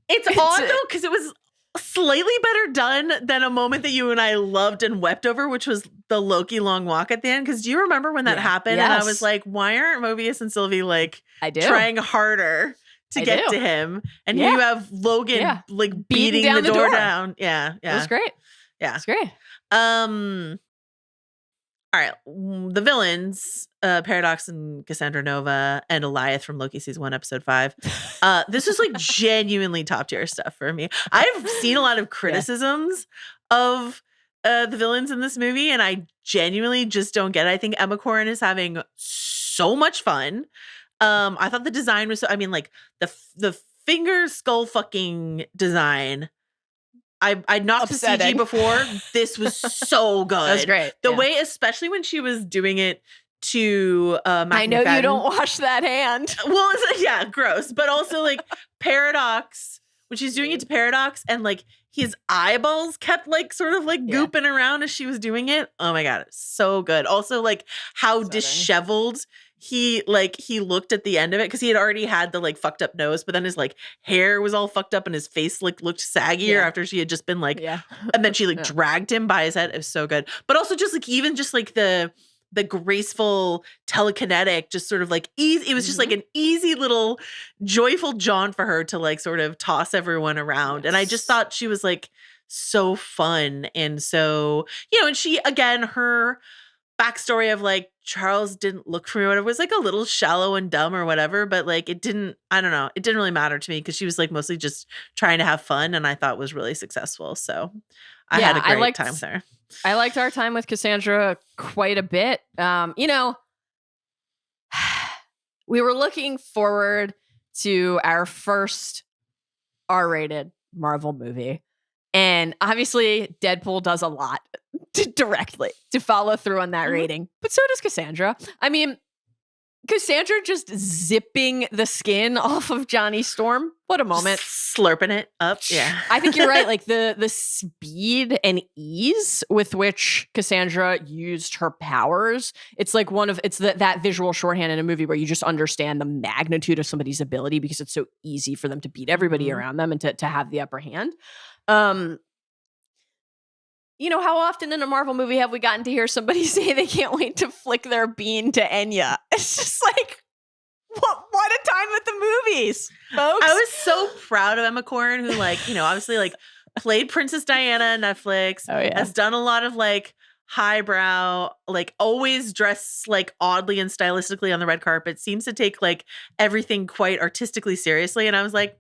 It's odd though, because it was slightly better done than a moment that you and I loved and wept over, which was the Loki long walk at the end. Because do you remember when that happened? Yes. And I was like, why aren't Mobius and Sylvie like trying harder to get to him? And here you have Logan like beating the door down. Yeah. It was great. Yeah. It's great. All right. The villains, Paradox and Cassandra Nova and Eliath from Loki season 1, episode 5. This is like genuinely top tier stuff for me. I've seen a lot of criticisms of the villains in this movie, and I genuinely just don't get it. I think Emma Corrin is having so much fun. I thought the design was like the finger skull fucking design. I'd knocked the CG before. This was so good. That was great. The way, especially when she was doing it to I know you don't wash that hand. Well, it's gross. But also like Paradox, when she's doing it to Paradox and like his eyeballs kept like sort of like gooping around as she was doing it. Oh my God, it's so good. Also like how disheveled he looked at the end of it, because he had already had the like fucked up nose, but then his like hair was all fucked up and his face like looked saggier after she had just been like, and then she like dragged him by his head. It was so good. But also just like even just like the graceful telekinetic, just sort of like easy. It was just like an easy little joyful jaunt for her to like sort of toss everyone around. And I just thought she was like so fun. And so, you know, and she, again, her backstory of like Charles didn't look for me or whatever was like a little shallow and dumb or whatever, but like it didn't really matter to me because she was like mostly just trying to have fun, and I thought was really successful. So I had a great time with her. I liked our time with Cassandra quite a bit. You know, we were looking forward to our first R-rated Marvel movie. And obviously, Deadpool does a lot directly to follow through on that rating. But so does Cassandra. I mean, Cassandra just zipping the skin off of Johnny Storm. What a moment. Just slurping it up. Yeah. I think you're right. Like the speed and ease with which Cassandra used her powers. It's like that visual shorthand in a movie where you just understand the magnitude of somebody's ability because it's so easy for them to beat everybody around them and to have the upper hand. You know, how often in a Marvel movie have we gotten to hear somebody say they can't wait to flick their bean to Enya? It's just like, what a time with the movies, folks. I was so proud of Emma Corrin, who like, you know, obviously like played Princess Diana on Netflix, has done a lot of like highbrow, like always dressed like oddly and stylistically on the red carpet, seems to take like everything quite artistically seriously. And I was like,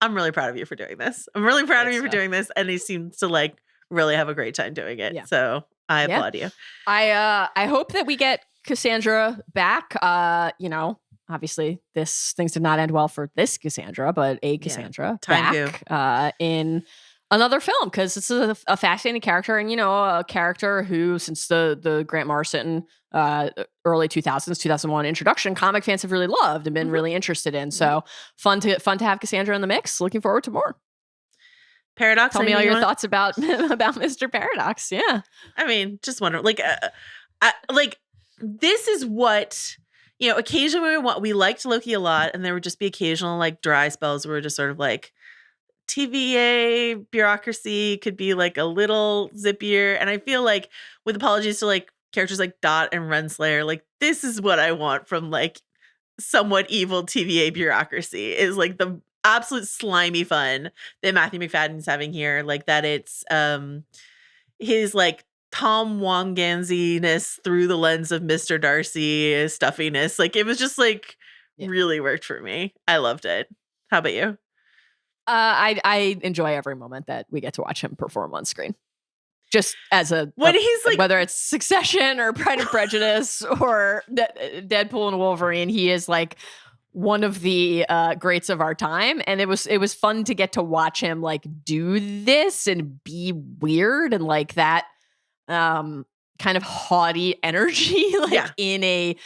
I'm really proud of you for doing this. I'm really proud of you for doing this. And he seems to like really have a great time doing it. Yeah. So I applaud you. I hope that we get Cassandra back. Obviously things did not end well for this Cassandra, but Cassandra back in another film, because this is a fascinating character, and a character who, since the Grant Morrison early 2000s 2001 introduction, comic fans have really loved and been really interested in. So fun to have Cassandra in the mix. Looking forward to more. Paradox. Tell me all your thoughts about Mr. Paradox. Yeah, I mean, just wonder, this is what, occasionally we liked Loki a lot, and there would just be occasional like dry spells where we're just sort of like, TVA bureaucracy could be like a little zippier. And I feel like, with apologies to like characters like Dot and Renslayer, like this is what I want from like somewhat evil TVA bureaucracy, is like the absolute slimy fun that Matthew McFadden's having here. Like that it's his like Tom Wanganzi-ness through the lens of Mr. Darcy stuffiness. Like it was just like really worked for me. I loved it. How about you? I enjoy every moment that we get to watch him perform on screen. Just as he's like, whether it's Succession or Pride and Prejudice or Deadpool and Wolverine, he is like one of the greats of our time, and it was fun to get to watch him like do this and be weird and like that kind of haughty energy, in a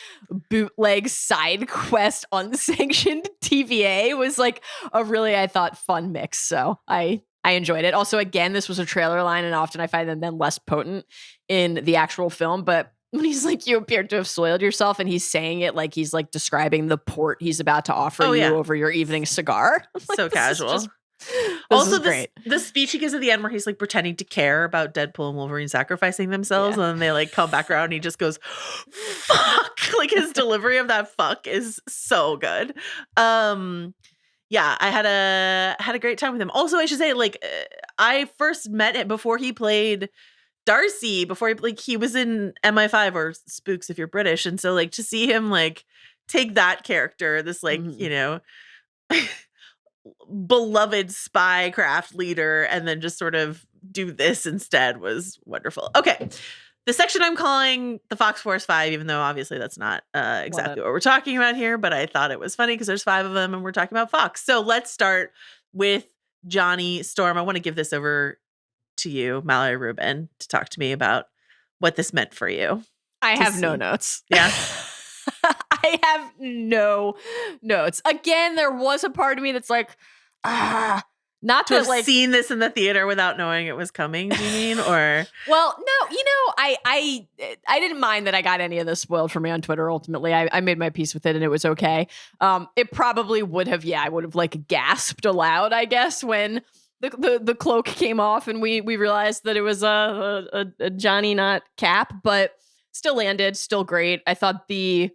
bootleg side quest unsanctioned TVA, was like a really, I thought, fun mix. So I enjoyed it. Also, again, this was a trailer line, and often I find them then less potent in the actual film. But when he's like, "You appear to have soiled yourself," and he's saying it like he's like describing the port he's about to offer you over your evening cigar. Like, so casual. Also, great. The speech he gives at the end where he's like pretending to care about Deadpool and Wolverine sacrificing themselves, and then they like come back around and he just goes, "Fuck!" Like his delivery of that "fuck" is so good. I had a great time with him. Also, I should say, like, I first met him before he played Darcy. Before he was in MI5 or Spooks if you're British, and so like to see him like take that character, this like beloved spy craft leader, and then just sort of do this instead was wonderful. Okay. The section I'm calling the Fox Force 5, even though obviously that's not exactly what we're talking about here, but I thought it was funny because there's 5 of them and we're talking about Fox. So let's start with Johnny Storm. I want to give this over to you, Mallory Rubin, to talk to me about what this meant for you. I have no notes. Yeah. I have no notes. Again, there was a part of me that's like, not to have like seen this in the theater without knowing it was coming, do you mean? Or well, no, I didn't mind that I got any of this spoiled for me on Twitter. Ultimately, I made my peace with it and it was okay. It probably would have, I would have like gasped aloud, I guess, when the cloak came off and we realized that it was a Johnny, not Cap, but still landed, still great. I thought the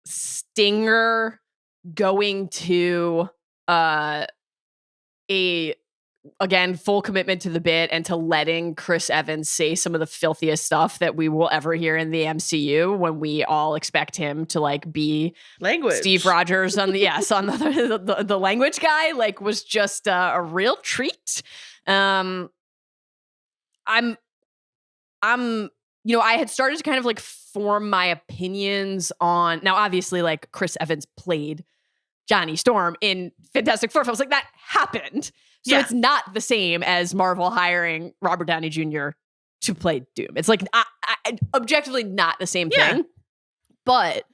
stinger going to again, full commitment to the bit and to letting Chris Evans say some of the filthiest stuff that we will ever hear in the MCU, when we all expect him to like be language Steve Rogers on the language guy, like, was just a real treat. I had started to kind of like form my opinions on, now obviously like Chris Evans played Johnny Storm in Fantastic Four. I was like, that happened. So it's not the same as Marvel hiring Robert Downey Jr. to play Doom. It's like objectively not the same thing. But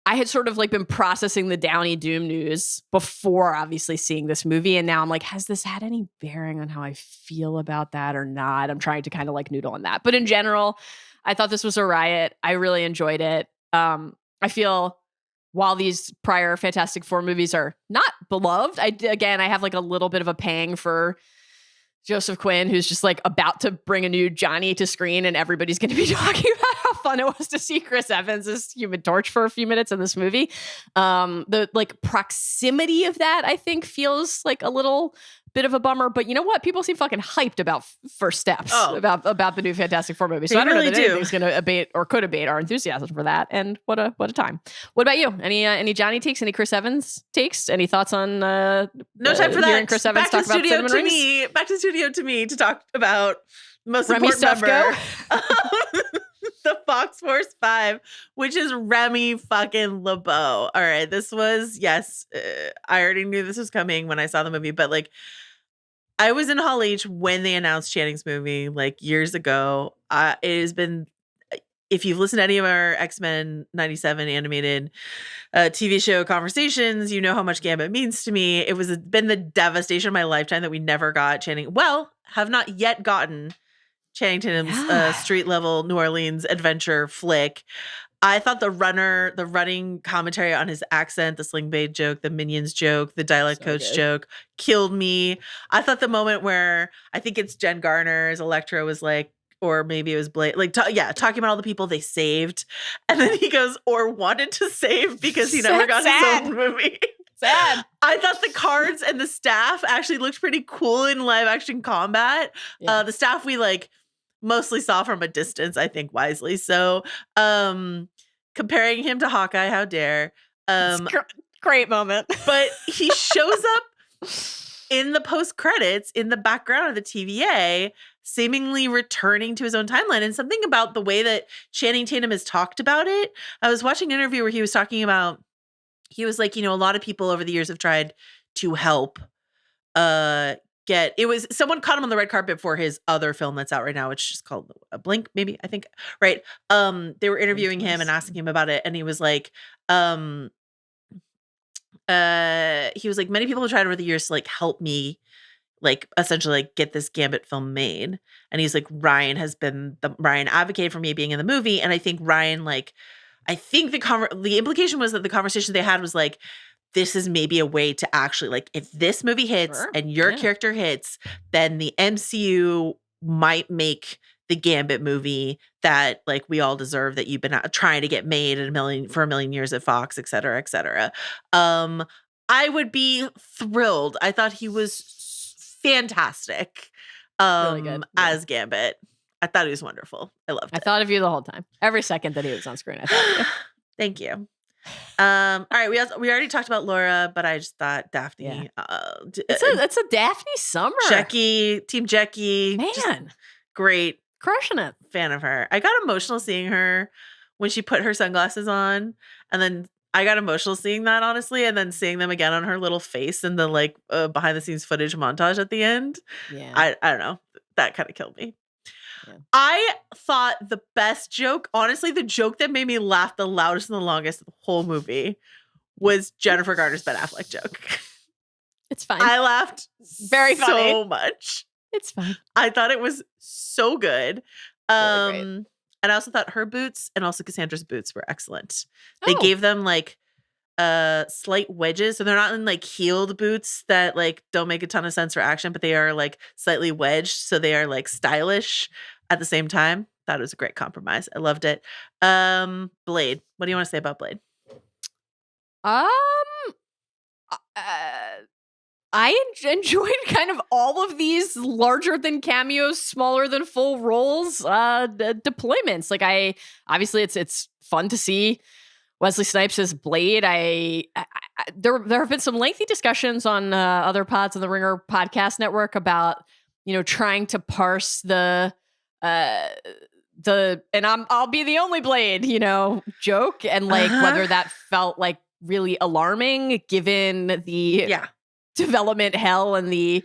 I had sort of like been processing the Downey Doom news before obviously seeing this movie. And now I'm like, has this had any bearing on how I feel about that or not? I'm trying to kind of like noodle on that. But in general, I thought this was a riot. I really enjoyed it. I feel while these prior Fantastic Four movies are not beloved, I have like a little bit of a pang for Joseph Quinn, who's just like about to bring a new Johnny to screen, and everybody's going to be talking about how fun it was to see Chris Evans as Human Torch for a few minutes in this movie. The like proximity of that, I think, feels like a little bit of a bummer, but you know what? People seem fucking hyped about First Steps, about the new Fantastic Four movie. So I don't know that anything's going to abate or could abate our enthusiasm for that. And what a time. What about you? Any Johnny takes? Any Chris Evans takes? Any thoughts on no time for that? Chris Evans talk about Cinnamon Rings? Back to the studio to me to talk about the most Remy important member. the Fox Force 5, which is Remy fucking LeBeau. All right, this was, yes, I already knew this was coming when I saw the movie, but like, I was in Hall H when they announced Channing's movie, like years ago. It has been, if you've listened to any of our X-Men 97 animated TV show conversations, you know how much Gambit means to me. It was been the devastation of my lifetime that we never got Channing. Well, have not yet gotten Channing Tatum's street level New Orleans adventure flick. I thought the running commentary on his accent, the sling blade joke, the Minions joke, the dialect coach joke killed me. I thought the moment where I think it's Jen Garner's Electro was like, or maybe it was Blade, like, talking about all the people they saved. And then he goes, or wanted to save because he never got his own movie. Sad. I thought the cards and the staff actually looked pretty cool in live action combat. Yeah. The staff we like mostly saw from a distance, I think wisely. So, comparing him to Hawkeye, how dare. Great moment. But he shows up in the post credits in the background of the TVA, seemingly returning to his own timeline. And something about the way that Channing Tatum has talked about it. I was watching an interview where he was talking about, he was like, a lot of people over the years have tried to help someone caught him on the red carpet for his other film that's out right now, which is called Blink, maybe, I think. Right. They were interviewing him and asking him about it. And he was like, many people have tried over the years to like help me, like essentially like get this Gambit film made. And he's like, Ryan advocated for me being in the movie. And I think Ryan, like, I think the implication was that the conversation they had was like, this is maybe a way to actually, like, if this movie hits and your character hits, then the MCU might make the Gambit movie that, like, we all deserve, that you've been trying to get made for a million years at Fox, et cetera, et cetera. I would be thrilled. I thought he was fantastic Really good. as Gambit. I thought he was wonderful. I loved it. I thought of you the whole time. Every second that he was on screen, I thought of you. Thank you. All right, we already talked about Laura, but I just thought Daphne. It's a Daphne summer. Team Jackie, Man, great, crushing it. fan of her. I got emotional seeing her when she put her sunglasses on, and then I got emotional seeing that, honestly, and then seeing them again on her little face in the like behind the scenes footage montage at the end. Yeah, I don't know, that kind of killed me. Yeah. I thought the best joke, honestly, the joke that made me laugh the loudest and the longest of the whole movie was Jennifer Garner's Ben Affleck joke. It's fine. I laughed Very funny. so much. It's fine. I thought it was so good. Really great. And I also thought her boots and also Cassandra's boots were excellent. They gave them like slight wedges, so they're not in like heeled boots that like don't make a ton of sense for action, but they are like slightly wedged, so they are like stylish at the same time. Thought it was a great compromise. I loved it. Blade, what do you want to say about Blade? I enjoyed kind of all of these larger than cameos, smaller than full roles deployments. Like obviously it's fun to see Wesley Snipes as Blade. There have been some lengthy discussions on other pods on the Ringer podcast network about, trying to parse the and I'll be the only Blade, joke, and like whether that felt like really alarming given the development hell and the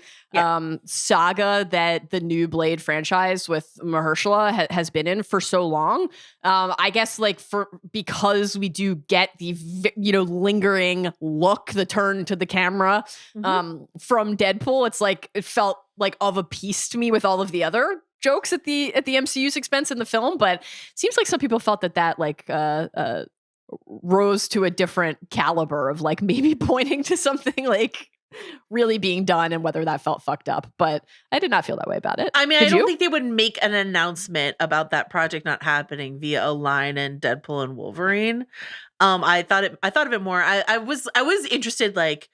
saga that the new Blade franchise with Mahershala has been in for so long. I guess like because we do get the lingering look, the turn to the camera from Deadpool, it's like it felt like of a piece to me with all of the other jokes at the MCU's expense in the film, but it seems like some people felt that like rose to a different caliber of like maybe pointing to something like really being done and whether that felt fucked up. But I did not feel that way about it. I mean, I don't think they would make an announcement about that project not happening via a line in Deadpool and Wolverine. I thought of it more. I was interested, like,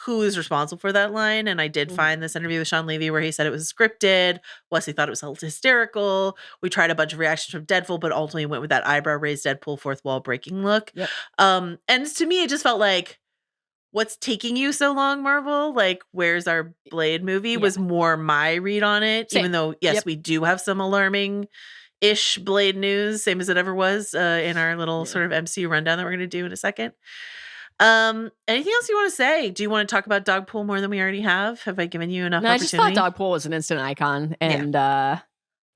who is responsible for that line, and I did find this interview with Sean Levy where he said it was scripted. Wesley thought it was hysterical. We tried a bunch of reactions from Deadpool, but ultimately went with that eyebrow raised Deadpool fourth wall breaking look. Yep. And to me, it just felt like, what's taking you so long, Marvel? Like, where's our Blade movie? Was more my read on it. Same. Even though, yes, we do have some alarming ish Blade news, same as it ever was in our little sort of MCU rundown that we're going to do in a second. Anything else you want to say? Do you want to talk about Dogpool more than we already have? Have I given you enough No, I just opportunity? thought Dogpool was an instant icon, and I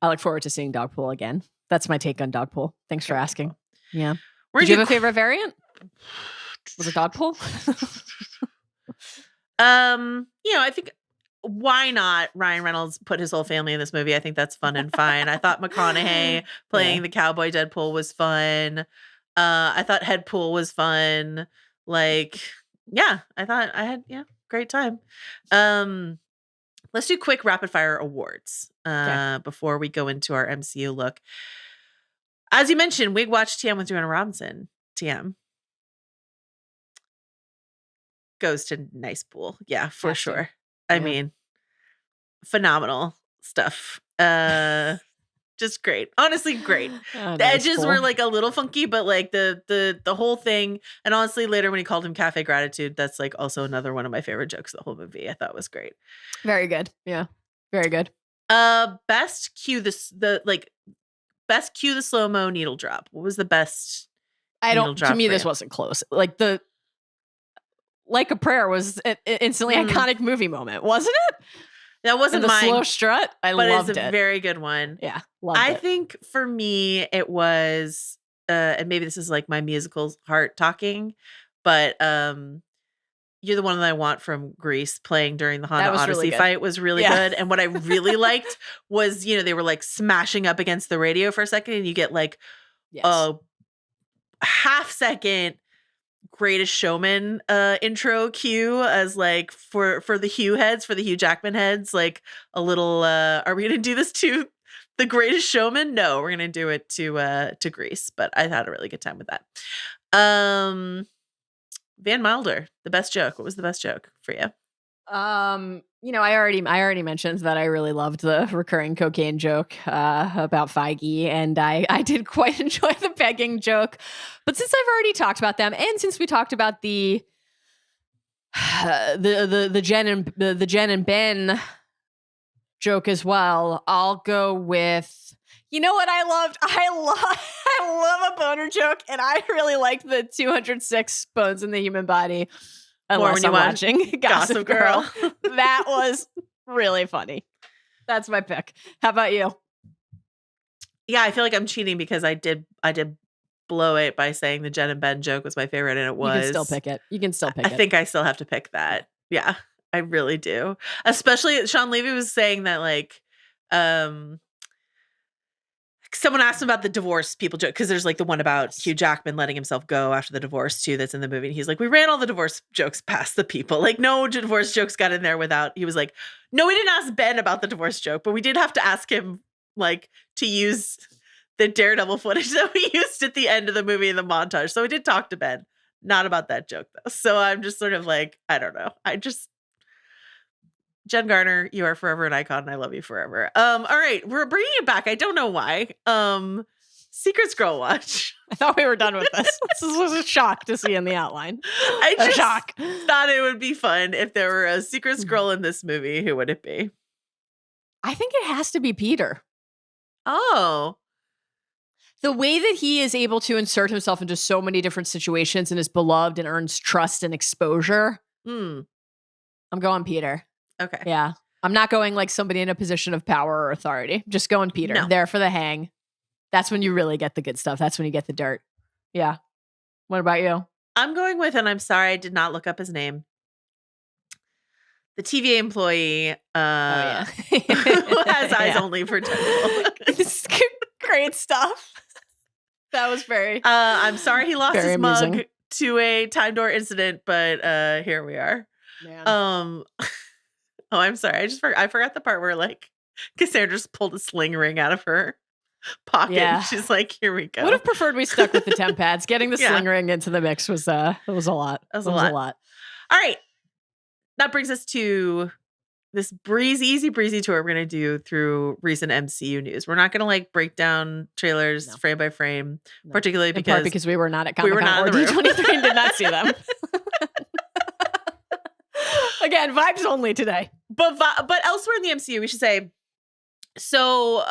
look forward to seeing Dogpool again. That's my take on Dogpool. Thanks for asking. Yeah. Did you have a favorite variant? Was it Dogpool? I think why not Ryan Reynolds put his whole family in this movie? I think that's fun and fine. I thought McConaughey playing the cowboy Deadpool was fun. I thought Headpool was fun. Like, yeah, I thought I had great time. Let's do quick rapid fire awards before we go into our MCU look. As you mentioned, Wig Watch TM with Joanna Robinson. TM goes to Nice Pool. Yeah, for sure. I mean, phenomenal stuff. Just great. Honestly, great. The edges were like a little funky, but like the whole thing. And honestly, later when he called him Cafe Gratitude, that's like also another one of my favorite jokes of the whole movie. I thought was great. Very good. Yeah. Very good. Best cue the slow-mo needle drop. What was the best? To me, this wasn't close. Like a Prayer was an instantly iconic movie moment, wasn't it? That wasn't the mine. Slow strut. But loved it. It's a very good one. Yeah, loved it. I think for me it was, and maybe this is like my musical heart talking, but You're the One That I Want from Grease playing during the Honda Odyssey fight was really good. And what I really liked was, they were like smashing up against the radio for a second, and you get like a half second Greatest Showman intro cue as like for the Hugh Jackman heads, like a little are we gonna do this to the Greatest Showman? No, we're gonna do it to Grease, but I had a really good time with that. Van Wilder, the best joke. What was the best joke for you? I already mentioned that I really loved the recurring cocaine joke about Feige, and I did quite enjoy the begging joke. But since I've already talked about them, and since we talked about the Jen and Ben joke as well, I'll go with. You know what I loved? I love a boner joke, and I really liked the 206 bones in the human body. Unless I'm watching Gossip Girl. That was really funny. That's my pick. How about you? Yeah, I feel like I'm cheating because I did blow it by saying the Jen and Ben joke was my favorite, and it was. You can still pick it. I think I still have to pick that. Yeah, I really do. Especially Sean Levy was saying that like, someone asked him about the divorce people joke, because there's like the one about Hugh Jackman letting himself go after the divorce too, that's in the movie. And he's like, we ran all the divorce jokes past the people. Like no divorce jokes got in there without, he was like, no, we didn't ask Ben about the divorce joke, but we did have to ask him like to use the Daredevil footage that we used at the end of the movie in the montage. So we did talk to Ben, not about that joke though. So I'm just sort of like, I don't know. Jen Garner, you are forever an icon, and I love you forever. All right, we're bringing it back. I don't know why. Secret Scroll Watch. I thought we were done with this. This was a shock to see in the outline. I just thought it would be fun if there were a secret scroll in this movie. Who would it be? I think it has to be Peter. Oh. The way that he is able to insert himself into so many different situations and is beloved and earns trust and exposure. I'm going Peter. Okay. Yeah. I'm not going like somebody in a position of power or authority. Just going Peter. No. There for the hang. That's when you really get the good stuff. That's when you get the dirt. Yeah. What about you? I'm going with, and I'm sorry I did not look up his name, the TVA employee who has eyes only for Deadpool. Great stuff. That was very I'm sorry he lost his amusing. mug to a time door incident, but here we are. Man. Oh, I'm sorry. I forgot the part where like Cassandra just pulled a sling ring out of her pocket. Yeah. She's like, here we go. Would have preferred we stuck with the temp pads. Getting the sling ring into the mix was a lot. That was a lot. All right. That brings us to this easy breezy tour we're going to do through recent MCU news. We're not going to like break down trailers frame by frame, particularly because we were not at Comic-Con or D23 and did not see them. Again, vibes only today. But elsewhere in the MCU, we should say So,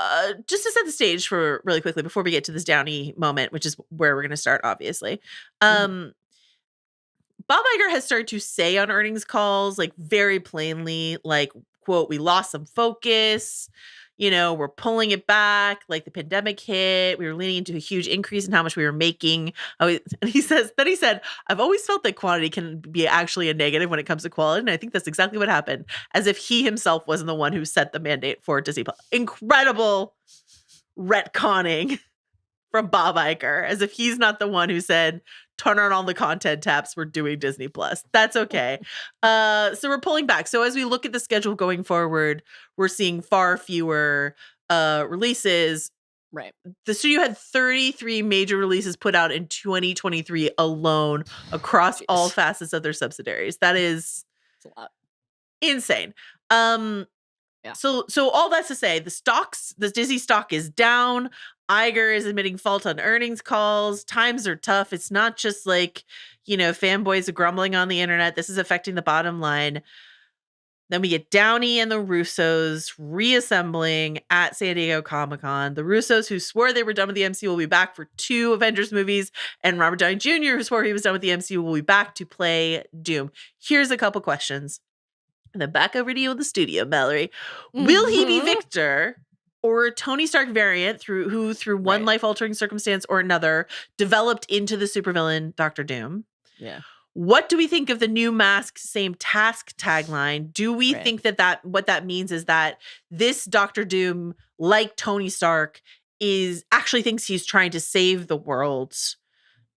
just to set the stage for really quickly before we get to this Downey moment, which is where we're going to start, obviously. Bob Iger has started to say on earnings calls, like very plainly, like, quote, we lost some focus. We're pulling it back. Like the pandemic hit, we were leaning into a huge increase in how much we were making. And he said, I've always felt that quantity can be actually a negative when it comes to quality. And I think that's exactly what happened, as if he himself wasn't the one who set the mandate for Disney Plus. Incredible retconning from Bob Iger, as if he's not the one who said, turn on all the content tabs, we're doing Disney Plus. That's okay. So we're pulling back. So as we look at the schedule going forward, we're seeing far fewer releases. Right. The studio had 33 major releases put out in 2023 alone across all facets of their subsidiaries. That is a lot. Insane. Yeah. So all that's to say, the Disney stock is down. Iger is admitting fault on earnings calls. Times are tough. It's not just like, fanboys are grumbling on the internet. This is affecting the bottom line. Then we get Downey and the Russos reassembling at San Diego Comic-Con. The Russos, who swore they were done with the MCU, will be back for 2 Avengers movies. And Robert Downey Jr., who swore he was done with the MCU, will be back to play Doom. Here's a couple questions. And then back over to you in the studio, Mallory. Will he be Victor, or a Tony Stark variant who through one life-altering circumstance or another developed into the supervillain Dr. Doom? Yeah. What do we think of the new mask, same task tagline? Do we think that what that means is that this Dr. Doom, like Tony Stark, actually thinks he's trying to save the world,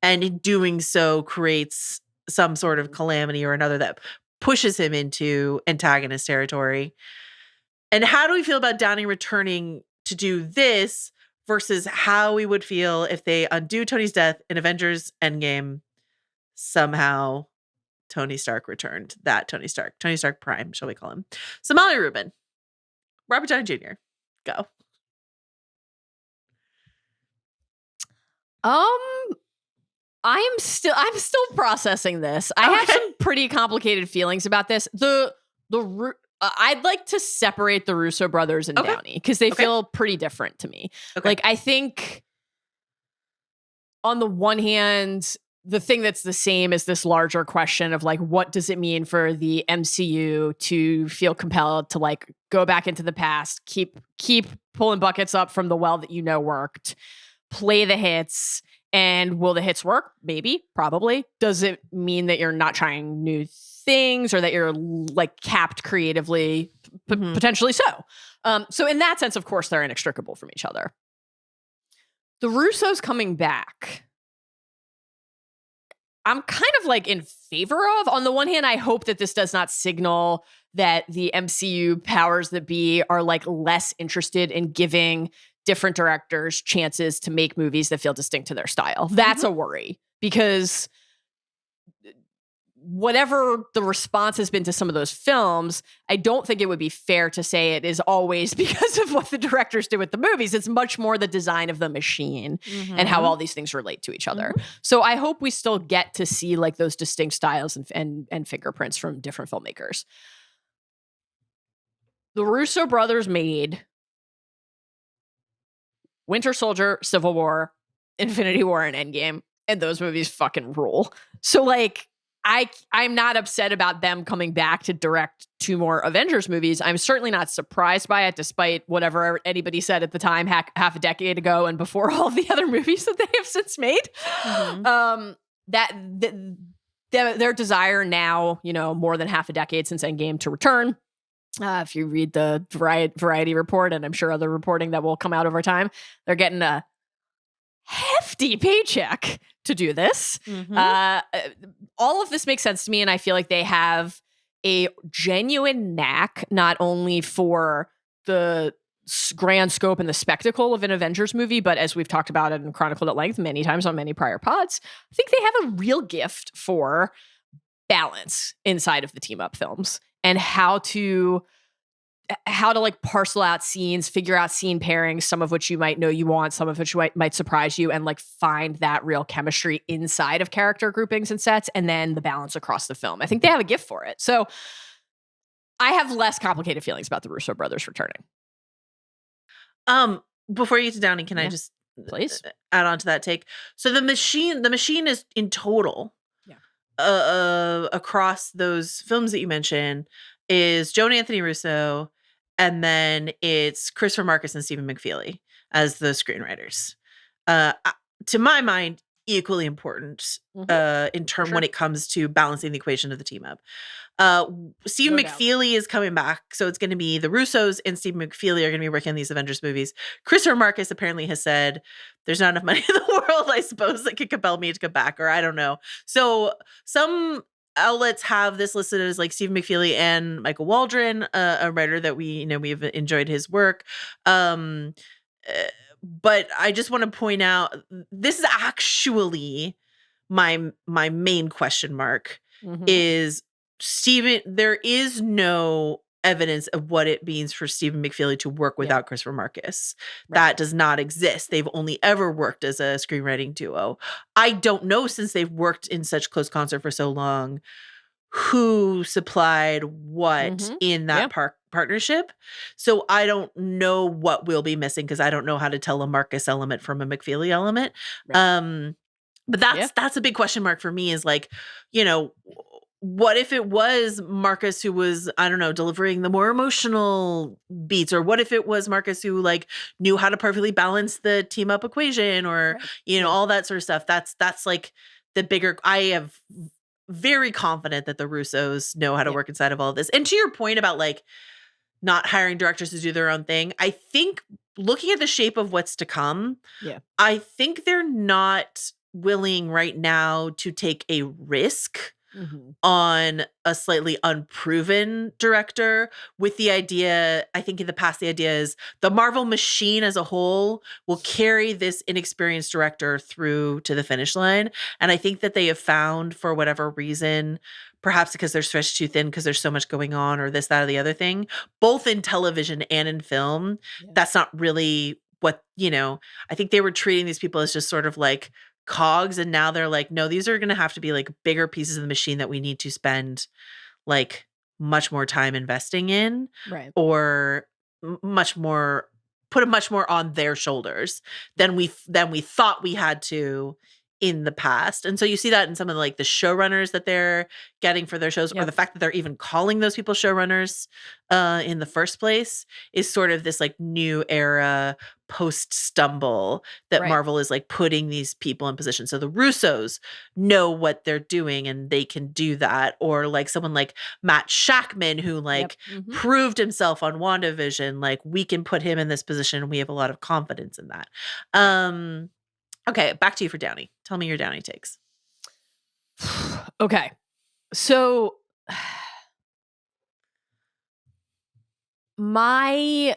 and in doing so creates some sort of calamity or another that pushes him into antagonist territory? And how do we feel about Downey returning to do this versus how we would feel if they undo Tony's death in Avengers Endgame? Somehow Tony Stark returned. That Tony Stark Prime, shall we call him? So Mallory, Rubin, Robert Downey Jr., go. I'm still processing this. I have some pretty complicated feelings about this. I'd like to separate the Russo brothers and Downey, because they feel pretty different to me. Like, I think on the one hand, the thing that's the same is this larger question of like, what does it mean for the MCU to feel compelled to like go back into the past, keep pulling buckets up from the well that worked, play the hits. And will the hits work? Maybe, probably. Does it mean that you're not trying new things, or that you're like capped creatively? Potentially so. So in that sense, of course, they're inextricable from each other. The Russos coming back, I'm kind of like in favor of. On the one hand, I hope that this does not signal that the MCU powers that be are like less interested in giving different directors chances to make movies that feel distinct to their style. That's a worry, because whatever the response has been to some of those films, I don't think it would be fair to say it is always because of what the directors did with the movies. It's much more the design of the machine and how all these things relate to each other. So I hope we still get to see like those distinct styles and fingerprints from different filmmakers. The Russo brothers made Winter Soldier, Civil War, Infinity War, and Endgame, and those movies fucking rule. So like, I'm not upset about them coming back to direct 2 more Avengers movies. I'm certainly not surprised by it, despite whatever anybody said at the time, half a decade ago, and before all the other movies that they have since made. Their desire now, more than half a decade since Endgame, to return. If you read the Variety report, and I'm sure other reporting that will come out over time, they're getting a hefty paycheck to do this. All of this makes sense to me, and I feel like they have a genuine knack not only for the grand scope and the spectacle of an Avengers movie, but as we've talked about it and chronicled at length many times on many prior pods, I think they have a real gift for balance inside of the team up films, and how to like parcel out scenes, figure out scene pairings, some of which you might know you want, some of which might surprise you, and like find that real chemistry inside of character groupings and sets, and then the balance across the film. I think they have a gift for it. So I have less complicated feelings about the Russo brothers returning. Before you get to Downey, can I just please add on to that take? So the machine is in total, across those films that you mentioned, is Joan Anthony Russo, and then it's Christopher Marcus and Stephen McFeely as the screenwriters. To my mind, equally important in term when it comes to balancing the equation of the team up. Stephen McFeely is coming back, so it's going to be the Russos and Stephen McFeely are going to be working on these Avengers movies. Christopher Marcus apparently has said there's not enough money in the world, I suppose, that could compel me to come back, or I don't know. So some outlets have this listed as like Stephen McFeely and Michael Waldron, a writer that we've enjoyed his work. But I just want to point out, this is actually my main question mark is Stephen. There is no evidence of what it means for Stephen McFeely to work without Christopher Marcus. Right. That does not exist. They've only ever worked as a screenwriting duo. I don't know, since they've worked in such close concert for so long, who supplied what in that partnership. So I don't know what will be missing, because I don't know how to tell a Marcus element from a McFeely element. Right. But that's a big question mark for me, is like, what if it was Marcus who was, I don't know, delivering the more emotional beats, or what if it was Marcus who like knew how to perfectly balance the team up equation, or, all that sort of stuff. That's like the bigger, I have very confident that the Russos know how to work inside of all of this. And to your point about like not hiring directors to do their own thing, I think looking at the shape of what's to come, I think they're not willing right now to take a risk on a slightly unproven director, with the idea, I think in the past, the idea is the Marvel machine as a whole will carry this inexperienced director through to the finish line. And I think that they have found, for whatever reason, perhaps because they're stretched too thin because there's so much going on, or this, that, or the other thing, both in television and in film, that's not really what, I think they were treating these people as just sort of like cogs, and now they're like, no, these are going to have to be like bigger pieces of the machine that we need to spend like much more time investing in, right? Or much more, put much more on their shoulders than we thought we had to in the past. And so you see that in some of the, like the showrunners that they're getting for their shows, or the fact that they're even calling those people showrunners in the first place, is sort of this like new era post stumble that Marvel is like putting these people in position. So the Russos know what they're doing and they can do that. Or like someone like Matt Shackman, who like proved himself on WandaVision, like we can put him in this position and we have a lot of confidence in that. Okay, back to you for Downey. Tell me your Downey takes. Okay. So my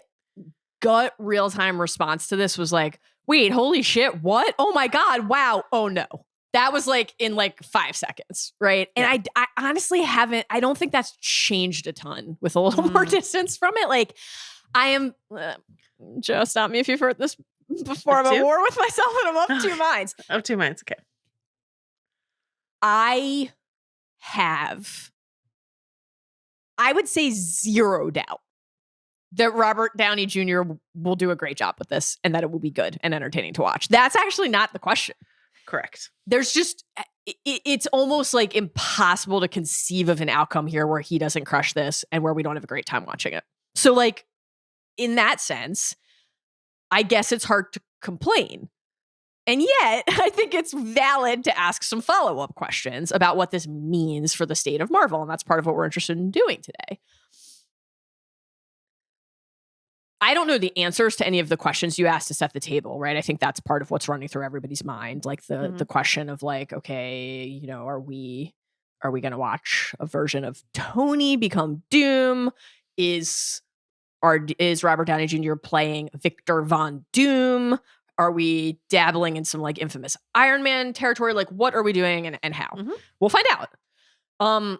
gut real-time response to this was like, wait, holy shit, what? Oh my God, wow, oh no. That was like in like 5 seconds, right? And I honestly I don't think that's changed a ton with a little more distance from it. Like I am, Joe, stop me if you've heard this before. I'm at war with myself and I'm of two minds. Of two minds, okay. I would say 0 doubt that Robert Downey Jr. will do a great job with this and that it will be good and entertaining to watch. That's actually not the question. Correct. There's just, it's almost like impossible to conceive of an outcome here where he doesn't crush this and where we don't have a great time watching it. So like, in that sense, I guess it's hard to complain. And yet, I think it's valid to ask some follow-up questions about what this means for the state of Marvel. And that's part of what we're interested in doing today. I don't know the answers to any of the questions you asked to set the table, right? I think that's part of what's running through everybody's mind. Like the question of like, okay, are we going to watch a version of Tony become Doom? Is Robert Downey Jr. playing Victor Von Doom? Are we dabbling in some like infamous Iron Man territory? Like what are we doing and how? We'll find out. I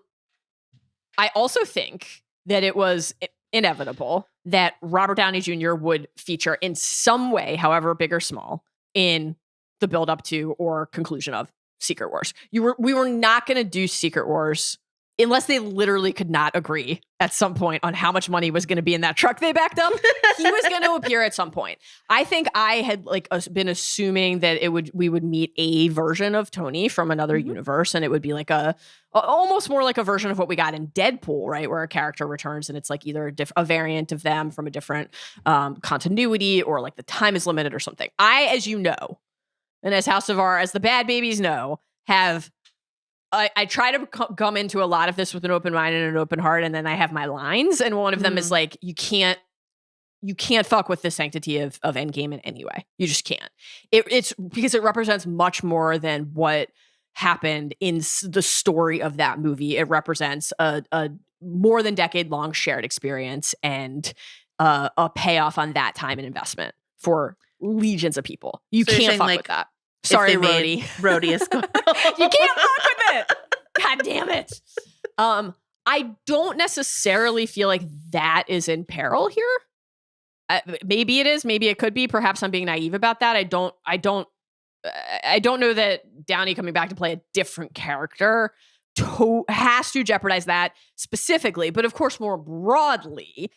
also think that it was inevitable that Robert Downey Jr. would feature in some way, however big or small, in the build up to or conclusion of Secret Wars. We were not going to do Secret Wars unless they literally could not agree at some point on how much money was going to be in that truck they backed up, he was going to appear at some point. I think I had like been assuming that we would meet a version of Tony from another universe, and it would be like almost more like a version of what we got in Deadpool, right? Where a character returns and it's like either a variant of them from a different continuity, or like the time is limited or something. I, as you know, and as House of R, as the bad babies know, I try to come into a lot of this with an open mind and an open heart, and then I have my lines, and one of them is like, you can't fuck with the sanctity of Endgame in any way. You just can't. It's because it represents much more than what happened in the story of that movie. It represents a more than decade-long shared experience and a payoff on that time and investment for legions of people. You can't fuck with that. Sorry, Rhodey. Rhodey is going. You can't fuck with it. God damn it. I don't necessarily feel like that is in peril here. Maybe it is. Maybe it could be. Perhaps I'm being naive about that. I don't know that Downey coming back to play a different character has to jeopardize that specifically. But of course, more broadly,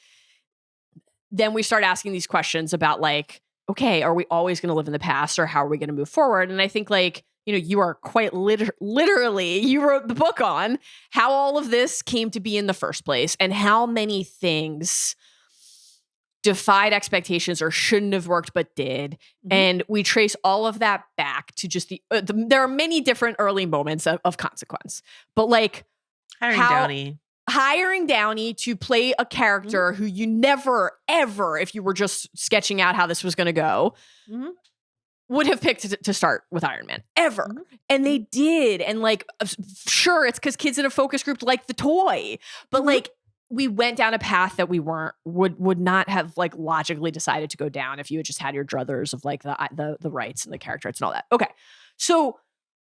then we start asking these questions about like, okay, are we always going to live in the past, or how are we going to move forward? And I think like, you are quite literally, you wrote the book on how all of this came to be in the first place and how many things defied expectations or shouldn't have worked but did. And we trace all of that back to just there are many different early moments of consequence. But like hiring Downey to play a character who you never, ever, if you were just sketching out how this was going to go, would have picked to start with Iron Man, ever. And they did. And like, sure, it's because kids in a focus group like the toy, but like, we went down a path that we would not have like logically decided to go down if you had just had your druthers of like the rights and the character rights and all that. Okay. So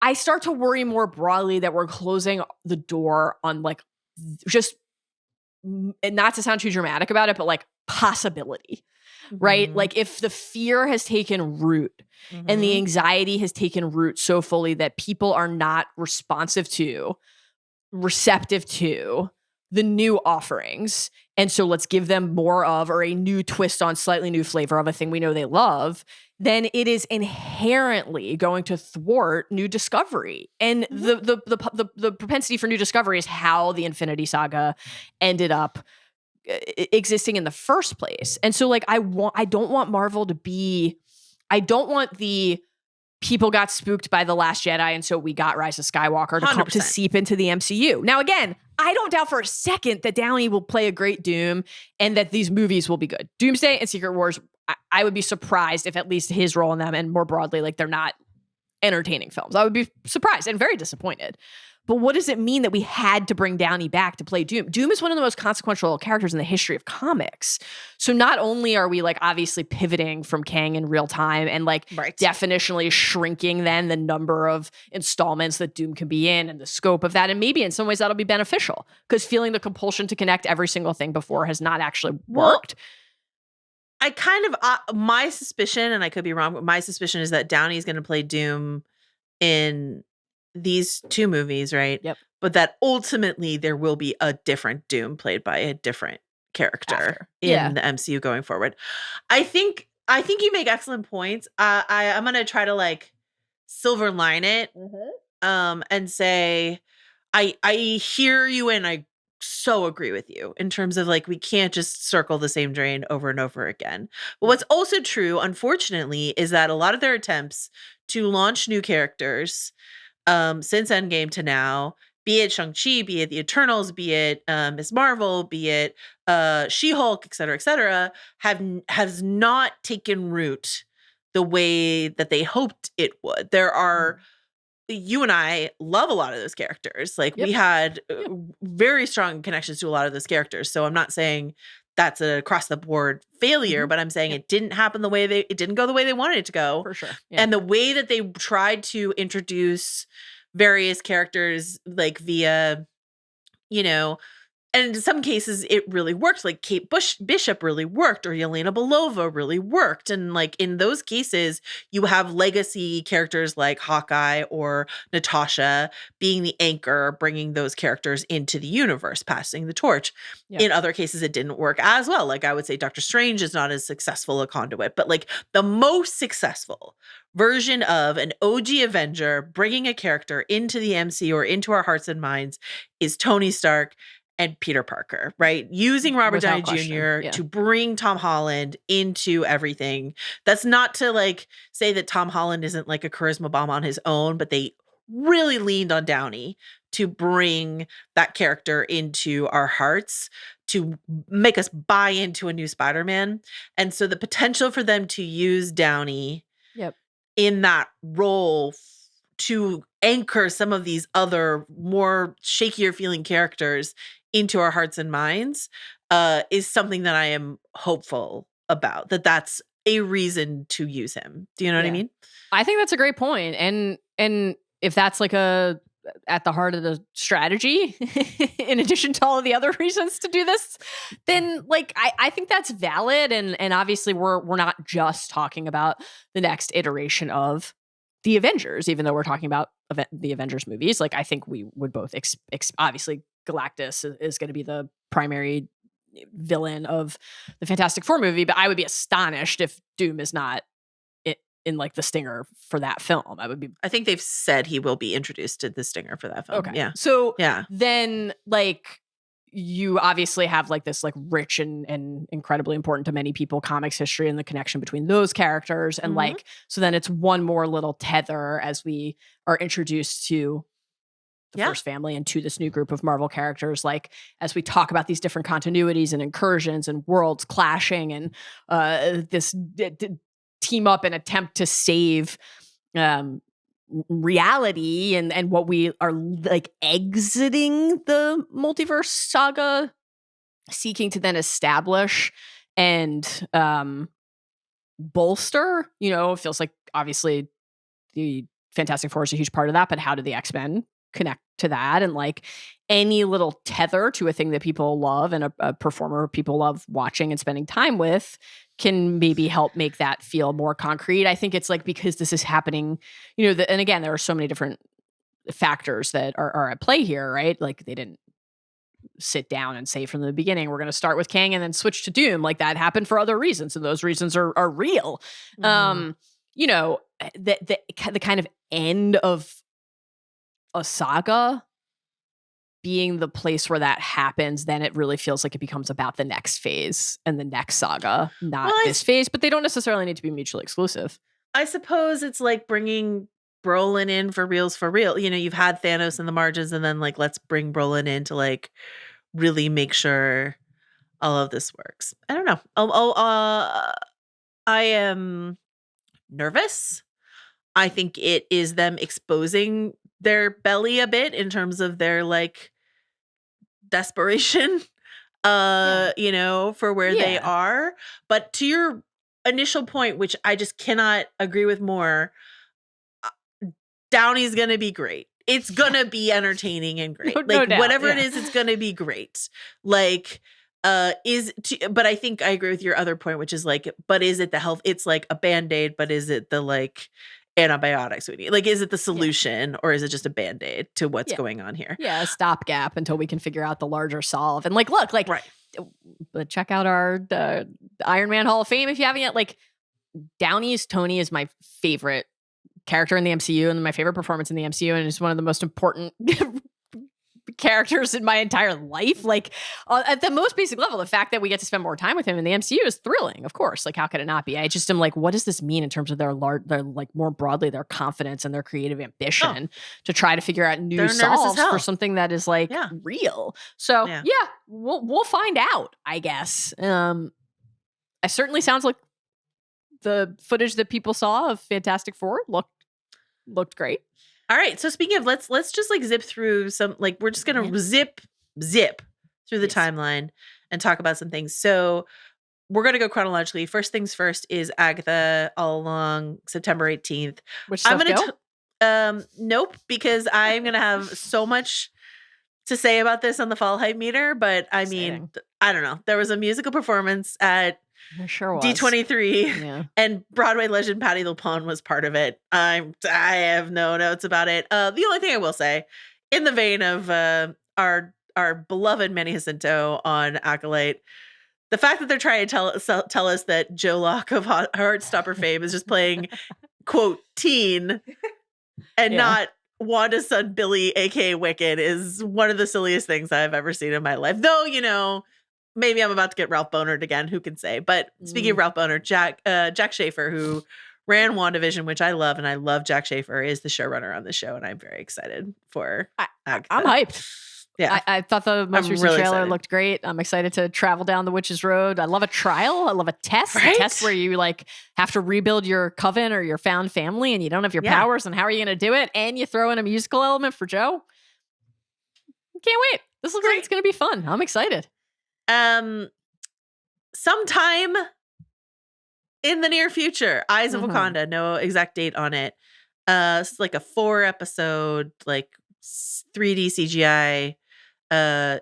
I start to worry more broadly that we're closing the door on like just, and not to sound too dramatic about it, but like possibility, right? Like if the fear has taken root and the anxiety has taken root so fully that people are not receptive to the new offerings. And so let's give them more of, or a new twist on slightly new flavor of a thing we know they love, then it is inherently going to thwart new discovery. And the propensity for new discovery is how the Infinity Saga ended up existing in the first place. And so like, I don't want Marvel to be, I don't want the people got spooked by The Last Jedi and so we got Rise of Skywalker to come to seep into the MCU. Now, again, I don't doubt for a second that Downey will play a great Doom and that these movies will be good. Doomsday and Secret Wars, I would be surprised if at least his role in them, and more broadly, like they're not entertaining films. I would be surprised and very disappointed. But what does it mean that we had to bring Downey back to play Doom? Doom is one of the most consequential characters in the history of comics. So not only are we like obviously pivoting from Kang in real time and like definitionally shrinking then the number of installments that Doom can be in and the scope of that. And maybe in some ways that'll be beneficial because feeling the compulsion to connect every single thing before has not actually worked. I kind of, my suspicion, and I could be wrong, but my suspicion is that Downey is going to play Doom in these two movies, right? Yep. But that ultimately there will be a different Doom played by a different character in the MCU going forward. I think you make excellent points. I'm going to try to like silver line it and say, I hear you and I so agree with you in terms of like, we can't just circle the same drain over and over again. But what's also true, unfortunately, is that a lot of their attempts to launch new characters since Endgame to now, be it Shang-Chi, be it the Eternals, be it Ms. Marvel, be it She-Hulk, et cetera, has not taken root the way that they hoped it would. There are, you and I love a lot of those characters. Like we had very strong connections to a lot of those characters. So I'm not saying that's an across the board failure, but I'm saying it didn't happen it didn't go the way they wanted it to go. For sure. Yeah. And the way that they tried to introduce various characters, like via, in some cases it really worked. Like Kate Bishop really worked, or Yelena Belova really worked. And like in those cases, you have legacy characters like Hawkeye or Natasha being the anchor, bringing those characters into the universe, passing the torch. Yeah. In other cases, it didn't work as well. Like I would say Doctor Strange is not as successful a conduit, but like the most successful version of an OG Avenger bringing a character into the MCU or into our hearts and minds is Tony Stark and Peter Parker, right? Using Robert Downey Jr. to bring Tom Holland into everything. That's not to like say that Tom Holland isn't like a charisma bomb on his own, but they really leaned on Downey to bring that character into our hearts, to make us buy into a new Spider-Man. And so the potential for them to use Downey in that role to anchor some of these other more shakier feeling characters into our hearts and minds is something that I am hopeful about, that's a reason to use him. Do you know what I mean? I think that's a great point. And if that's like at the heart of the strategy, in addition to all of the other reasons to do this, then like I think that's valid. And obviously we're not just talking about the next iteration of the Avengers, even though we're talking about the Avengers movies. Like I think we would both obviously Galactus is going to be the primary villain of the Fantastic Four movie, but I would be astonished if Doom is not in like the stinger for that film. I think they've said he will be introduced to the stinger for that film. Okay. Yeah. So yeah. Then like you obviously have like this like rich and incredibly important to many people comics history and the connection between those characters. And like, so then it's one more little tether as we are introduced to the first family and to this new group of Marvel characters. Like as we talk about these different continuities and incursions and worlds clashing and this team up and attempt to save reality and what we are like exiting the multiverse saga, seeking to then establish and bolster. You know, it feels like obviously the Fantastic Four is a huge part of that, but how do the X-Men connect to that? And like any little tether to a thing that people love and a performer people love watching and spending time with can maybe help make that feel more concrete. I think it's like, because this is happening, you know, and again, there are so many different factors that are at play here, right? Like they didn't sit down and say from the beginning, we're going to start with Kang and then switch to Doom. Like that happened for other reasons. And those reasons are real. You know, the kind of end of a saga being the place where that happens, then it really feels like it becomes about the next phase and the next saga, not this phase, but they don't necessarily need to be mutually exclusive. I suppose it's like bringing Brolin in for reals for real. You know, you've had Thanos in the margins, and then like, let's bring Brolin in to like really make sure all of this works. I don't know. I am nervous. I think it is them exposing their belly a bit in terms of their like desperation, you know, for where they are. But to your initial point, which I just cannot agree with more, Downey's gonna be great. It's gonna be entertaining and great. Like no whatever it is, it's gonna be great. Like but I think I agree with your other point, which is like, but is it the health? It's like a Band-Aid, but is it the like antibiotics we need? Like, is it the solution or is it just a Band-Aid to what's going on here? Yeah, a stopgap until we can figure out the larger solve. And like, look, like, but check out the Iron Man Hall of Fame if you haven't yet. Like, Downey's Tony is my favorite character in the MCU and my favorite performance in the MCU, and it's one of the most important characters in my entire life. Like at the most basic level, the fact that we get to spend more time with him in the MCU is thrilling, of course. Like how could it not be? I just am like, what does this mean in terms of their like more broadly their confidence and their creative ambition to try to figure out new solves for something that is like real. So we'll find out, I guess. It certainly sounds like the footage that people saw of Fantastic Four looked great. All right. So speaking of, let's just like zip through some, like we're just going to zip through the timeline and talk about some things. So we're going to go chronologically. First things first is Agatha All Along, September 18th. Which stuff I'm going to, nope, because I'm going to have so much to say about this on the fall hype meter, but I mean, I don't know. There was a musical performance at There sure was. D23, Yeah. and Broadway legend Patti LuPone was part of it. I have no notes about it. The only thing I will say, in the vein of our beloved Manny Jacinto on Acolyte, the fact that they're trying to tell us that Joe Locke of Heartstopper fame is just playing, quote, teen, and not Wanda's son Billy, aka Wicked, is one of the silliest things I've ever seen in my life. Though, you know, maybe I'm about to get Ralph Bonered again. Who can say? But speaking of Ralph Boner, Jack Schaefer, who ran WandaVision, which I love, and I love Jack Schaefer, is the showrunner on the show, and I'm very excited for. I'm hyped. Yeah, I thought the most recent really trailer excited. looked great. I'm excited to travel down the witch's road. I love a trial. I love a test. Right? A test where you like have to rebuild your coven or your found family, and you don't have your Yeah. powers. And how are you going to do it? And you throw in a musical element for Joe. Can't wait. This looks like it's going to be fun. I'm excited. Sometime in the near future, Eyes of Wakanda. No exact date on it. It's like a 4-episode, like 3D CGI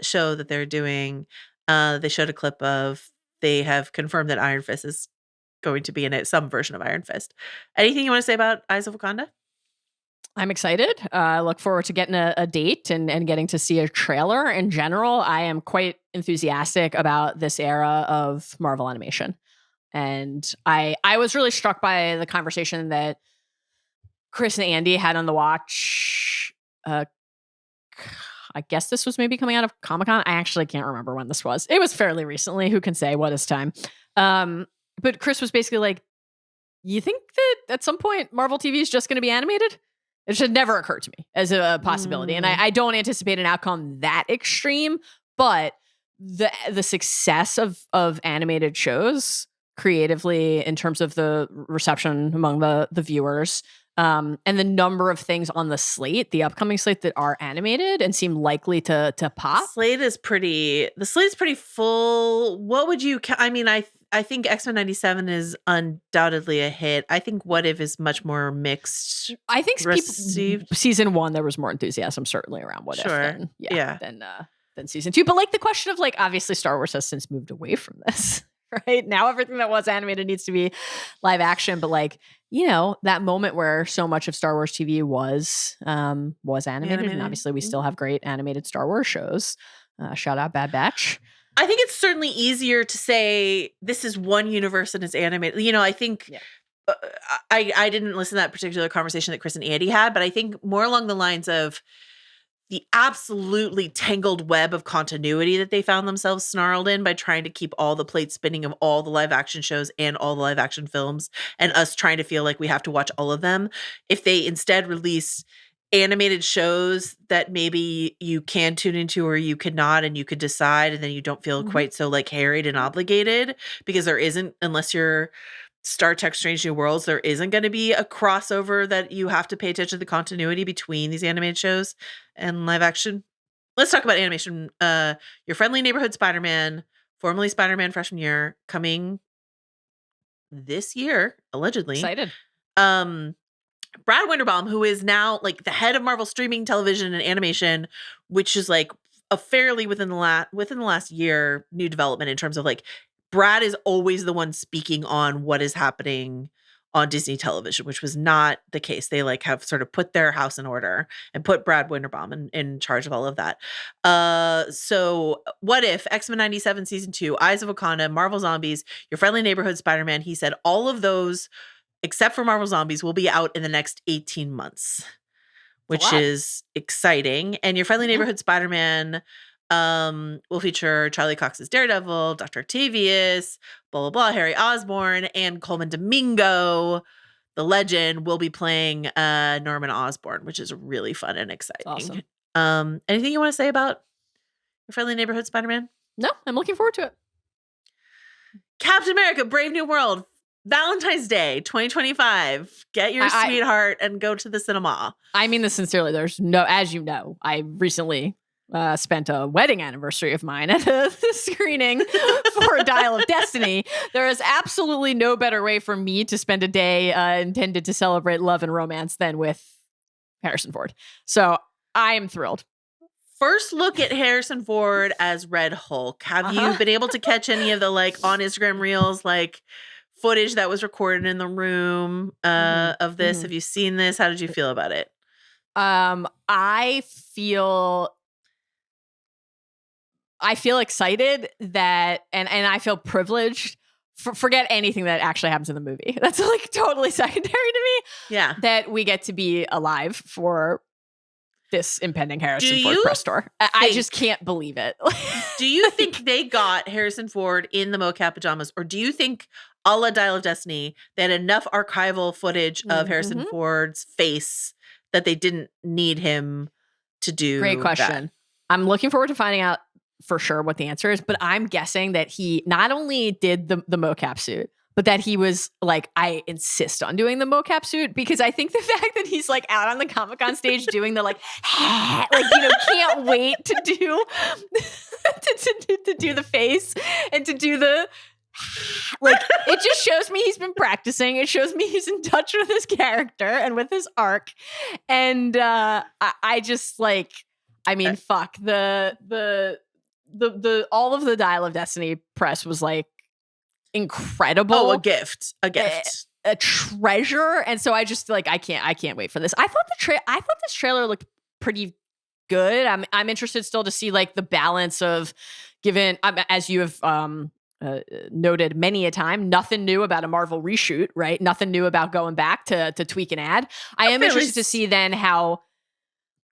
show that they're doing. They showed a clip of. They have confirmed that Iron Fist is going to be in it, some version of Iron Fist. Anything you want to say about Eyes of Wakanda? I'm excited. I look forward to getting a date and getting to see a trailer. In general, I am quite enthusiastic about this era of Marvel animation. And I was really struck by the conversation that Chris and Andy had on the watch. I guess this was maybe coming out of Comic-Con. I actually can't remember when this was. It was fairly recently. Who can say what is time? But Chris was basically like, you think that at some point Marvel TV is just going to be animated? It should never occur to me as a possibility. And I don't anticipate an outcome that extreme, but the success of animated shows creatively in terms of the reception among the viewers, and the number of things on the slate, the upcoming slate that are animated and seem likely to pop. The slate's pretty full. What would you I mean, I think X-Men 97 is undoubtedly a hit. I think What If is much more mixed. I think received. Season 1 there was more enthusiasm certainly around What If than season 2. But like the question of like, obviously Star Wars has since moved away from this. Right now, everything that was animated needs to be live action. But like, you know, that moment where so much of Star Wars TV was animated, and obviously we still have great animated Star Wars shows. Shout out Bad Batch. I think it's certainly easier to say this is one universe and it's animated. You know, I think I didn't listen to that particular conversation that Chris and Andy had, but I think more along the lines of the absolutely tangled web of continuity that they found themselves snarled in by trying to keep all the plates spinning of all the live action shows and all the live action films, and us trying to feel like we have to watch all of them. If they instead release animated shows that maybe you can tune into or you could not, and you could decide, and then you don't feel quite so like harried and obligated, because there isn't, unless you're Star Trek Strange New Worlds, there isn't going to be a crossover that you have to pay attention to the continuity between these animated shows and live action. Let's talk about animation. Your Friendly Neighborhood Spider-Man, formerly Spider-Man freshman year, coming this year, allegedly. Excited. Brad Winderbaum, who is now like the head of Marvel streaming television and animation, which is like a fairly within the last year new development in terms of like Brad is always the one speaking on what is happening on Disney television, which was not the case. They like have sort of put their house in order and put Brad Winderbaum in charge of all of that. So What If, X-Men 97 season 2, Eyes of Wakanda, Marvel Zombies, Your Friendly Neighborhood Spider-Man. He said all of those, except for Marvel Zombies, will be out in the next 18 months, which is exciting. And Your Friendly Neighborhood Spider-Man will feature Charlie Cox's Daredevil, Dr. Octavius, blah, blah, blah, Harry Osborn, and Coleman Domingo, the legend, will be playing Norman Osborn, which is really fun and exciting. Awesome. Anything you want to say about Your Friendly Neighborhood Spider-Man? No, I'm looking forward to it. Captain America, Brave New World, Valentine's Day 2025. Get your sweetheart and go to the cinema. I mean this sincerely. There's no, as you know, I recently spent a wedding anniversary of mine at a screening for Dial of Destiny. There is absolutely no better way for me to spend a day intended to celebrate love and romance than with Harrison Ford. So I am thrilled. first look at Harrison Ford as Red Hulk. Have you been able to catch any of the like on Instagram reels, like footage that was recorded in the room of this? Have you seen this? How did you feel about it? I feel excited that, and I feel privileged. Forget anything that actually happens in the movie. That's like totally secondary to me. Yeah. That we get to be alive for this impending Harrison Ford press tour. I just can't believe it. Do you think they got Harrison Ford in the mocap pajamas, or do you think a la Dial of Destiny, they had enough archival footage of Harrison Ford's face that they didn't need him to do Great question. that? I'm looking forward to finding out for sure what the answer is, but I'm guessing that he not only did the mocap suit, but that he was like, I insist on doing the mocap suit, because I think the fact that he's like out on the Comic-Con stage doing the like, can't wait to do to do the face and to do the like, it just shows me he's been practicing. It shows me he's in touch with his character and with his arc. And I just like, I mean, fuck the all of the Dial of Destiny press was like incredible. Oh, a gift. A treasure. And so I just like I can't wait for this. I thought this trailer looked pretty good. I'm interested still to see like the balance of, given as you have noted many a time, nothing new about a Marvel reshoot, right? Nothing new about going back to tweak and add. I am interested to see then how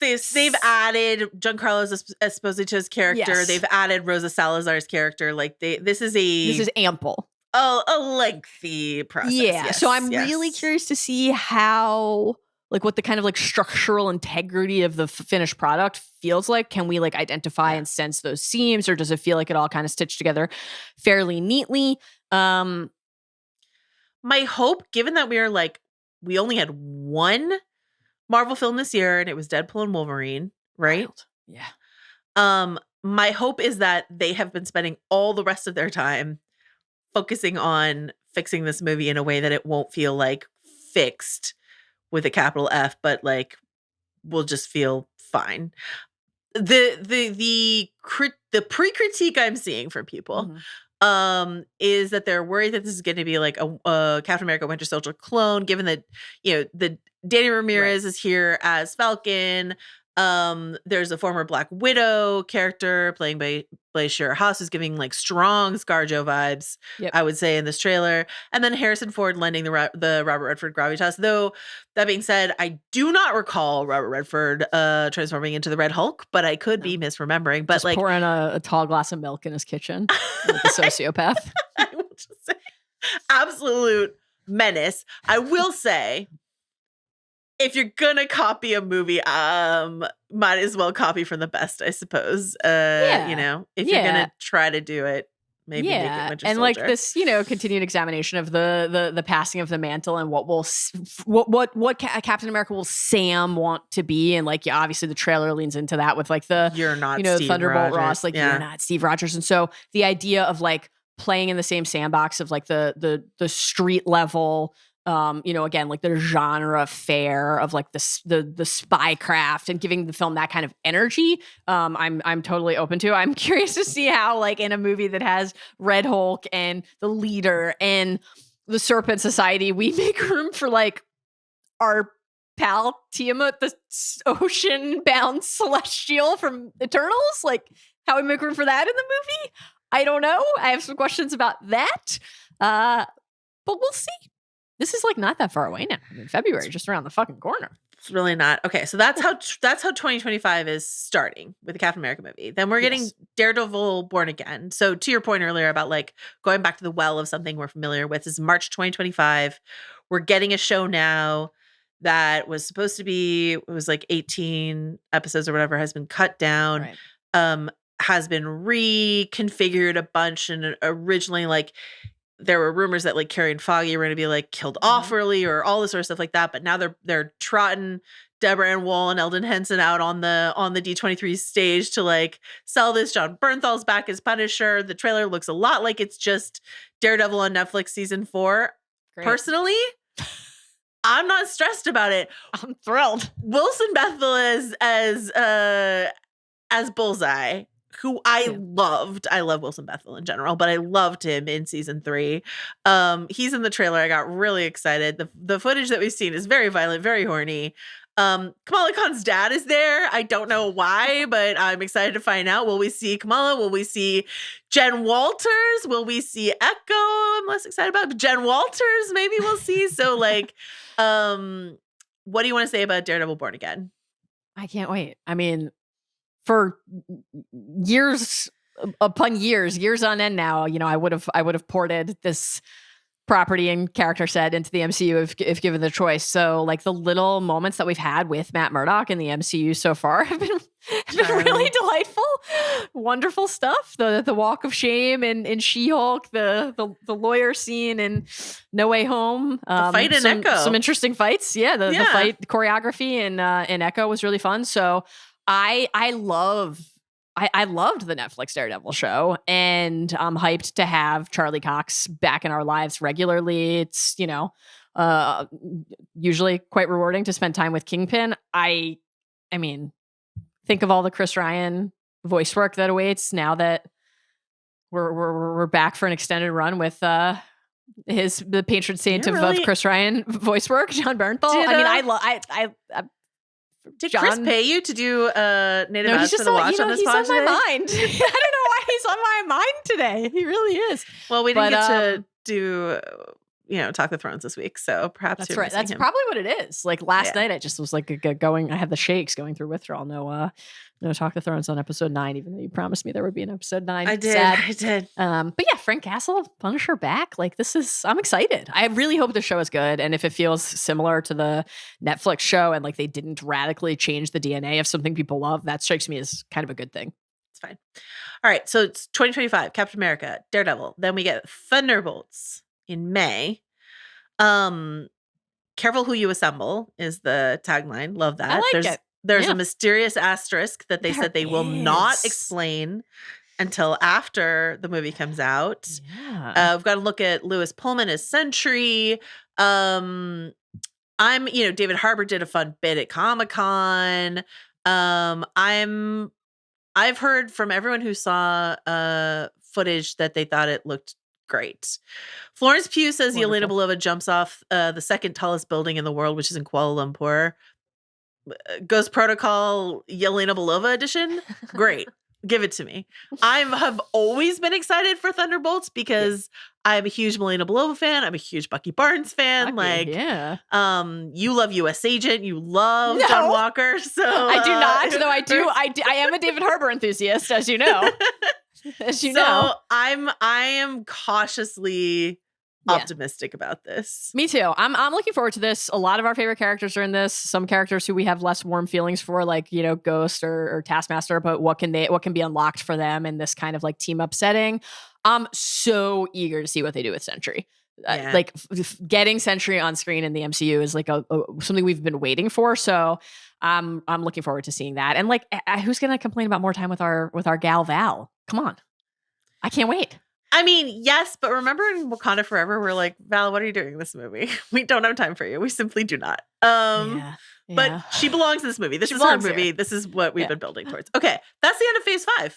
they've added Giancarlo Esposito's character. Yes. They've added Rosa Salazar's character. Like this is ample. A lengthy process. Yeah. Yes, So I'm really curious to see how, like, what the kind of like structural integrity of the finished product feels like. Can we like identify and sense those seams, or does it feel like it all kind of stitched together fairly neatly? My hope, given that we only had one Marvel film this year, and it was Deadpool and Wolverine, right? Wild. Yeah. My hope is that they have been spending all the rest of their time focusing on fixing this movie in a way that it won't feel like fixed with a capital F, but like will just feel fine. The pre-critique I'm seeing from people is that they're worried that this is going to be like a Captain America Winter Soldier clone, given that, the Danny Ramirez is here as Falcon. There's a former Black Widow character playing by Blaise Haas who's giving like strong ScarJo vibes, I would say, in this trailer. And then Harrison Ford lending the Robert Redford gravitas. Though, that being said, I do not recall Robert Redford transforming into the Red Hulk, but I could be misremembering. But just like pouring a tall glass of milk in his kitchen like a sociopath. I will just say, absolute menace. I will say, if you're gonna copy a movie, might as well copy from the best, I suppose. If you're gonna try to do it, maybe make it Winter Soldier. Like this, continued examination of the passing of the mantle and what Captain America will Sam want to be, and like obviously the trailer leans into that with like the you're not Steve Thunderbolt Rogers. Ross, like you're not Steve Rogers, and so the idea of like playing in the same sandbox of like the street level. Again, like the genre fair of like the spycraft and giving the film that kind of energy. I'm totally open to. I'm curious to see how, like, in a movie that has Red Hulk and the leader and the Serpent Society, we make room for like our pal Tiamat, the ocean-bound celestial from Eternals. Like, how we make room for that in the movie? I don't know. I have some questions about that, but we'll see. This is like not that far away now. I mean, February, just around the fucking corner. It's really not. Okay, so that's how 2025 is starting with the Captain America movie. Then we're getting Daredevil Born Again. So to your point earlier about like going back to the well of something we're familiar with, is March 2025. We're getting a show now that was supposed to be, it was like 18 episodes or whatever, has been cut down, has been reconfigured a bunch, and originally like there were rumors that like Carrie and Foggy were going to be like killed off early or all this sort of stuff like that. But now they're trotting Deborah Ann Woll and Eldon Henson out on the D23 stage to like sell this. John Bernthal's back as Punisher. The trailer looks a lot like it's just Daredevil on Netflix season 4. Great. Personally, I'm not stressed about it. I'm thrilled. Wilson Bethel as as Bullseye, who I loved. I love Wilson Bethel in general, but I loved him in season 3. He's in the trailer. I got really excited. The footage that we've seen is very violent, very horny. Kamala Khan's dad is there. I don't know why, but I'm excited to find out. Will we see Kamala? Will we see Jen Walters? Will we see Echo? I'm less excited about, but Jen Walters maybe we'll see. So like, what do you want to say about Daredevil Born Again? I can't wait. I mean, for years upon years on end now, you know, I would have ported this property and character set into the MCU if given the choice. So like the little moments that we've had with Matt Murdock in the MCU so far have been really delightful, wonderful stuff. The walk of shame in She-Hulk, the lawyer scene in No Way Home, the fight in Echo, some interesting fights. Yeah, the fight choreography in Echo was really fun. So I loved the Netflix Daredevil show, and I'm hyped to have Charlie Cox back in our lives regularly. It's, you know, usually quite rewarding to spend time with Kingpin. I mean, think of all the Chris Ryan voice work that awaits now that we're back for an extended run with the patron saint of Chris Ryan voice work, John Bernthal. Did John, Chris pay you to do native ads for the watch on this he's pod on today? my mind. I don't know why he's on my mind today. He really is. Well, we didn't get to do, Talk the Thrones this week, so perhaps that's you're right. That's him. probably what it is. Like last night, I just was like I had the shakes going through withdrawal. No Talk the Thrones on episode 9, even though you promised me there would be an episode 9. I did. But yeah, Frank Castle, Punisher back. Like I'm excited. I really hope the show is good. And if it feels similar to the Netflix show and like they didn't radically change the DNA of something people love, that strikes me as kind of a good thing. It's fine. All right. So it's 2025, Captain America, Daredevil. Then we get Thunderbolts in May. Careful who you assemble is the tagline. Love that. I like it. There's a mysterious asterisk that they said they will not explain until after the movie comes out. Yeah. We've got to look at Lewis Pullman as Sentry. David Harbour did a fun bit at Comic-Con. I've heard from everyone who saw footage that they thought it looked great. Florence Pugh says Yelena Belova jumps off the second tallest building in the world, which is in Kuala Lumpur. Ghost Protocol Yelena Belova edition. Great. Give it to me. I have always been excited for Thunderbolts because I'm a huge Yelena Belova fan. I'm a huge Bucky Barnes fan. You love US Agent. You love John Walker. So I do not, though I am a David Harbour enthusiast, as you know. So I am cautiously optimistic about this. Me too. I'm looking forward to this. A lot of our favorite characters are in this. Some characters who we have less warm feelings for, like, Ghost or Taskmaster, but what can be unlocked for them in this kind of like team up setting. I'm so eager to see what they do with Sentry. Getting Sentry on screen in the MCU is like a something we've been waiting for. So I'm looking forward to seeing that. And like, who's going to complain about more time with our gal Val? Come on. I can't wait. I mean, yes, but remember in Wakanda Forever, we're like, Val, what are you doing in this movie? We don't have time for you. We simply do not. But she belongs in this movie. This is her movie. Here. This is what we've been building towards. Okay, that's the end of Phase 5,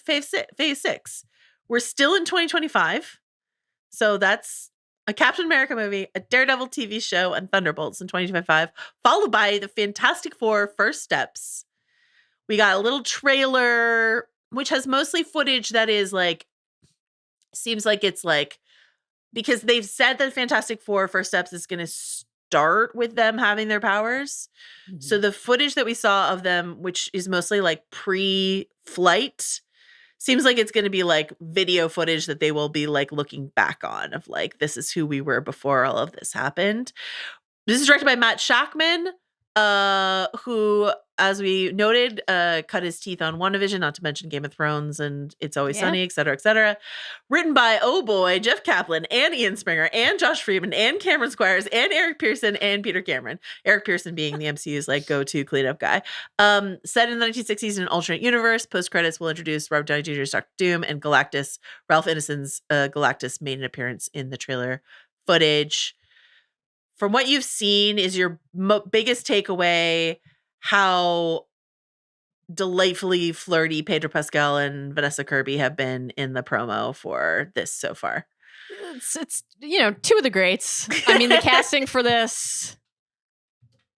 Phase 6. We're still in 2025. So that's a Captain America movie, a Daredevil TV show, and Thunderbolts in 2025, followed by the Fantastic Four First Steps. We got a little trailer, which has mostly footage that is like, seems like it's like, because they've said that Fantastic Four First Steps is going to start with them having their powers. Mm-hmm. So the footage that we saw of them, which is mostly like pre-flight, seems like it's going to be like video footage that they will be like looking back on of like, this is who we were before all of this happened. This is directed by Matt Shakman, who, as we noted, cut his teeth on WandaVision, not to mention Game of Thrones and It's Always Sunny, et cetera, et cetera. Written by, Jeff Kaplan and Ian Springer and Josh Friedman and Cameron Squires and Eric Pearson and Peter Cameron. Eric Pearson being the MCU's like go-to cleanup guy. Set in the 1960s in an alternate universe, post-credits will introduce Robert Downey Jr.'s Dr. Doom and Galactus. Ralph Ineson's Galactus made an appearance in the trailer footage. From what you've seen, is your biggest takeaway how delightfully flirty Pedro Pascal and Vanessa Kirby have been in the promo for this so far. It's two of the greats. I mean, the casting for this,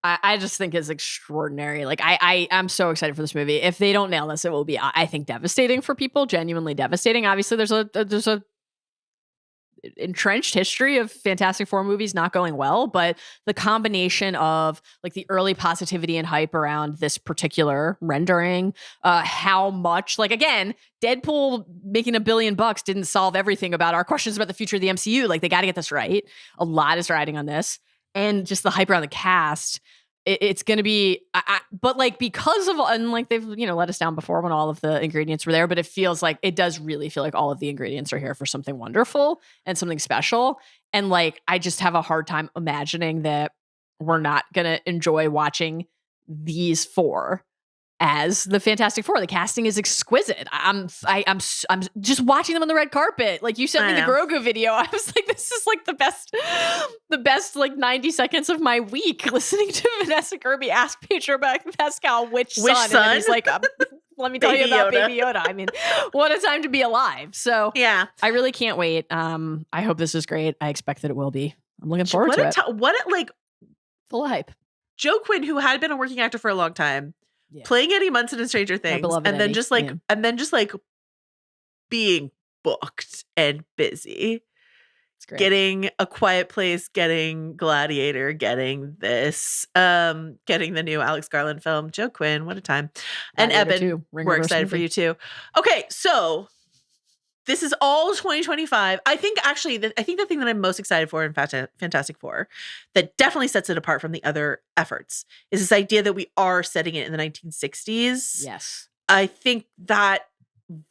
I just think is extraordinary. Like I'm so excited for this movie. If they don't nail this, it will be, I think, devastating for people. Genuinely devastating. Obviously, there's a entrenched history of Fantastic Four movies not going well, but the combination of like the early positivity and hype around this particular rendering, how much, like, again, Deadpool making $1 billion didn't solve everything about our questions about the future of the MCU. Like, they got to get this right. A lot is riding on this, and just the hype around the cast. It's going to be, but like, because of, and like they've, let us down before when all of the ingredients were there, but it does really feel like all of the ingredients are here for something wonderful and something special. And like, I just have a hard time imagining that we're not going to enjoy watching these four as the Fantastic Four. The casting is exquisite. I'm just watching them on the red carpet. Like, you sent me the Grogu video. I was like, this is like the best like 90 seconds of my week, listening to Vanessa Kirby ask Pedro Pascal which son. And then he's like, let me tell you about Baby Yoda. I mean, what a time to be alive. So yeah, I really can't wait. I hope this is great. I expect that it will be. I'm looking forward to it. Full of hype. Joe Quinn, who had been a working actor for a long time, playing Eddie Munson in Stranger Things, and then just like being booked and busy. It's great. Getting A Quiet Place, getting Gladiator, getting this, getting the new Alex Garland film. Joe Quinn, what a time. And Eben, we're excited for you too. Okay, so this is all 2025. I think actually, the thing that I'm most excited for in Fantastic Four that definitely sets it apart from the other efforts is this idea that we are setting it in the 1960s. Yes. I think that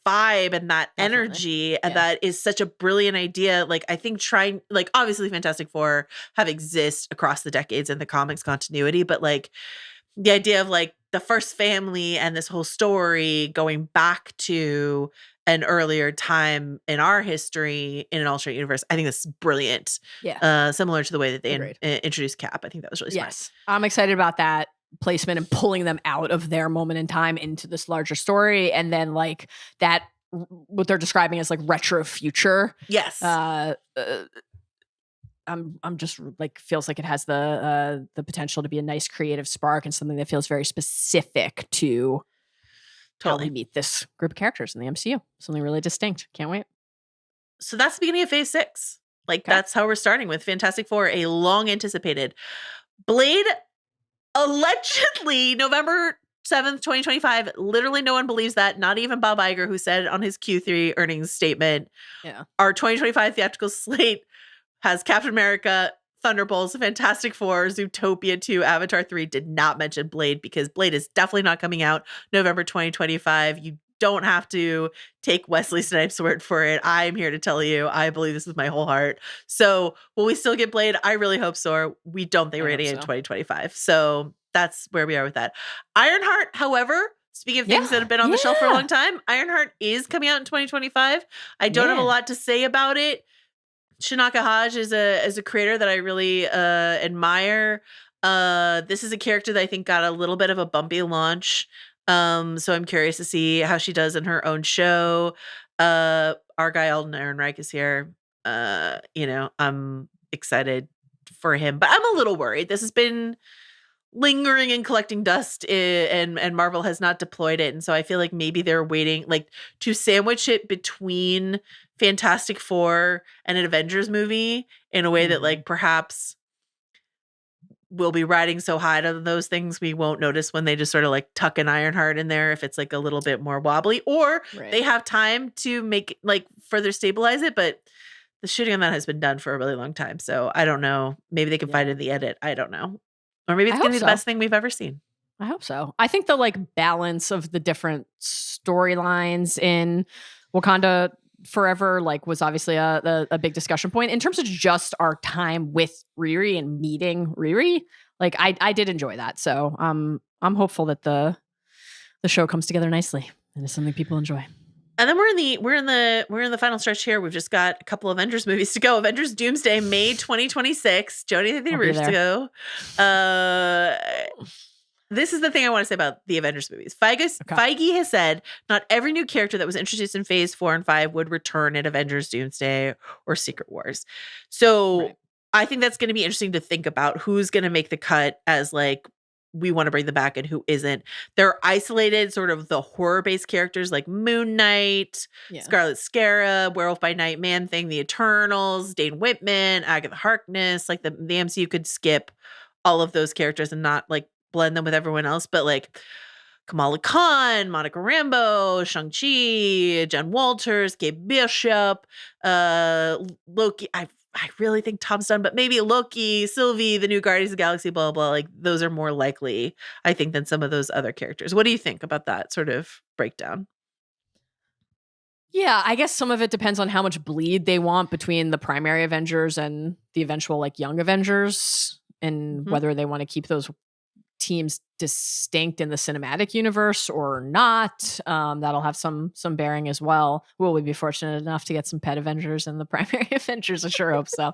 vibe and that energy and that is such a brilliant idea. Like, I think obviously Fantastic Four have exist across the decades in the comics continuity, but like the idea of like the first family and this whole story going back to an earlier time in our history in an alternate universe, I think that's brilliant. Yeah. Similar to the way that they introduced Cap. I think that was really smart. Yes. I'm excited about that placement and pulling them out of their moment in time into this larger story. And then like that, what they're describing as like retro future. Yes. I'm just like, feels like it has the potential to be a nice creative spark and something that feels very specific to how we meet this group of characters in the MCU. Something really distinct. Can't wait. So that's the beginning of Phase 6. Like, that's how we're starting with Fantastic Four, a long anticipated. Blade, allegedly November 7th, 2025. Literally no one believes that. Not even Bob Iger, who said on his Q3 earnings statement, our 2025 theatrical slate has Captain America, Thunderbolts, Fantastic Four, Zootopia 2, Avatar 3. Did not mention Blade because Blade is definitely not coming out November 2025. You don't have to take Wesley Snipes' word for it. I'm here to tell you, I believe this with my whole heart. So will we still get Blade? I really hope so. We don't think we're getting it in 2025. So that's where we are with that. Ironheart, however, speaking of things that have been on the shelf for a long time, Ironheart is coming out in 2025. I don't have a lot to say about it. Shinaka Haj is a creator that I really admire. This is a character that I think got a little bit of a bumpy launch. So I'm curious to see how she does in her own show. Our guy Alden Ehrenreich is here. I'm excited for him, but I'm a little worried. This has been lingering and collecting dust, and Marvel has not deployed it. And so I feel like maybe they're waiting like to sandwich it between Fantastic Four and an Avengers movie in a way that like perhaps we'll be riding so high on those things we won't notice when they just sort of like tuck an Ironheart in there if it's like a little bit more wobbly, or they have time to make like further stabilize it. But the shooting on that has been done for a really long time, so I don't know. Maybe they can find it in the edit. I don't know. Or maybe it's going to be the best thing we've ever seen. I hope so. I think the like balance of the different storylines in Wakanda Forever like was obviously a big discussion point in terms of just our time with Riri and meeting Riri. Like I did enjoy that. So I'm hopeful that the show comes together nicely and is something people enjoy. And then we're in the final stretch here. We've just got a couple of Avengers movies to go. Avengers Doomsday, May 2026. Jody the Russo. this is the thing I want to say about the Avengers movies. Feige has said not every new character that was introduced in Phase 4 and 5 would return at Avengers Doomsday or Secret Wars. So I think that's going to be interesting to think about who's going to make the cut as like, we want to bring them back and who isn't. They're isolated, sort of the horror-based characters like Moon Knight, Scarlet Scarab, Werewolf by Night, Man-Thing, The Eternals, Dane Whitman, Agatha Harkness. Like the MCU could skip all of those characters and not like blend them with everyone else, but like Kamala Khan, Monica Rambeau, Shang-Chi, Jen Walters, Kate Bishop, Loki. I really think Tom's done, but maybe Loki, Sylvie, the new Guardians of the Galaxy, blah, blah, like those are more likely, I think, than some of those other characters. What do you think about that sort of breakdown? Yeah, I guess some of it depends on how much bleed they want between the primary Avengers and the eventual like young Avengers, and whether they want to keep those teams distinct in the cinematic universe or not. That'll have some bearing as well. Will we be fortunate enough to get some pet Avengers in the primary Avengers? I sure hope so.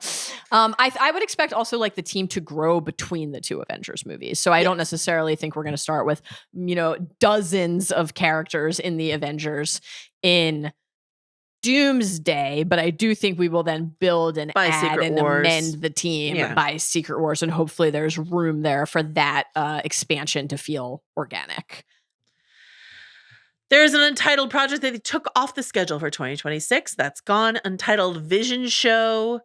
I would expect also like the team to grow between the two Avengers movies. So I don't necessarily think we're going to start with, dozens of characters in the Avengers in Doomsday, but I do think we will then build and add and amend the team by Secret Wars, and hopefully there's room there for that expansion to feel organic. There's an Untitled project that they took off the schedule for 2026. That's gone. Untitled Vision Show.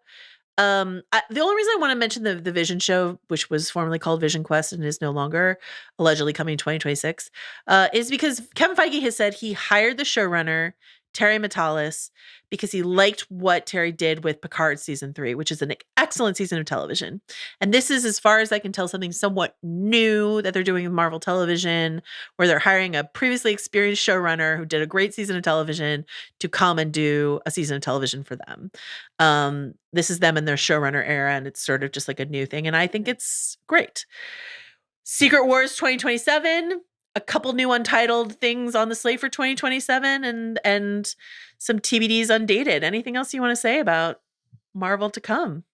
The only reason I want to mention the Vision Show, which was formerly called Vision Quest and is no longer allegedly coming in 2026, is because Kevin Feige has said he hired the showrunner Terry Matalas because he liked what Terry did with Picard season 3, which is an excellent season of television. And this is, as far as I can tell, something somewhat new that they're doing in Marvel Television, where they're hiring a previously experienced showrunner who did a great season of television to come and do a season of television for them. This is them in their showrunner era, and it's sort of just like a new thing. And I think it's great. Secret Wars 2027. A couple new untitled things on the slate for 2027 and some TBDs undated. Anything else you want to say about Marvel to come?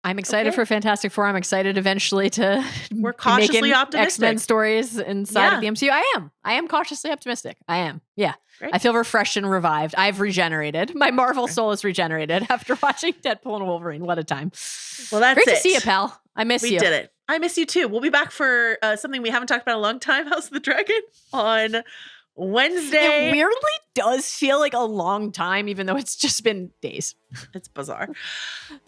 I'm excited for Fantastic Four. I'm excited eventually to We're cautiously optimistic. X-Men stories inside of the MCU. I am cautiously optimistic. I am. Yeah. Great. I feel refreshed and revived. I've regenerated. My Marvel soul is regenerated after watching Deadpool and Wolverine. What a time. Well, that's Great to see you, pal. I miss you. We did it. I miss you too. We'll be back for something we haven't talked about in a long time, House of the Dragon, on Wednesday. It weirdly does feel like a long time, even though it's just been days. It's bizarre.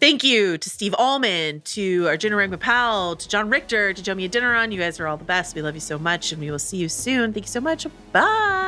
Thank you to Steve Ahlman, to Arjuna Ramgopal, to John Richter, to Jomi Adinaran. You guys are all the best. We love you so much, and we will see you soon. Thank you so much. Bye.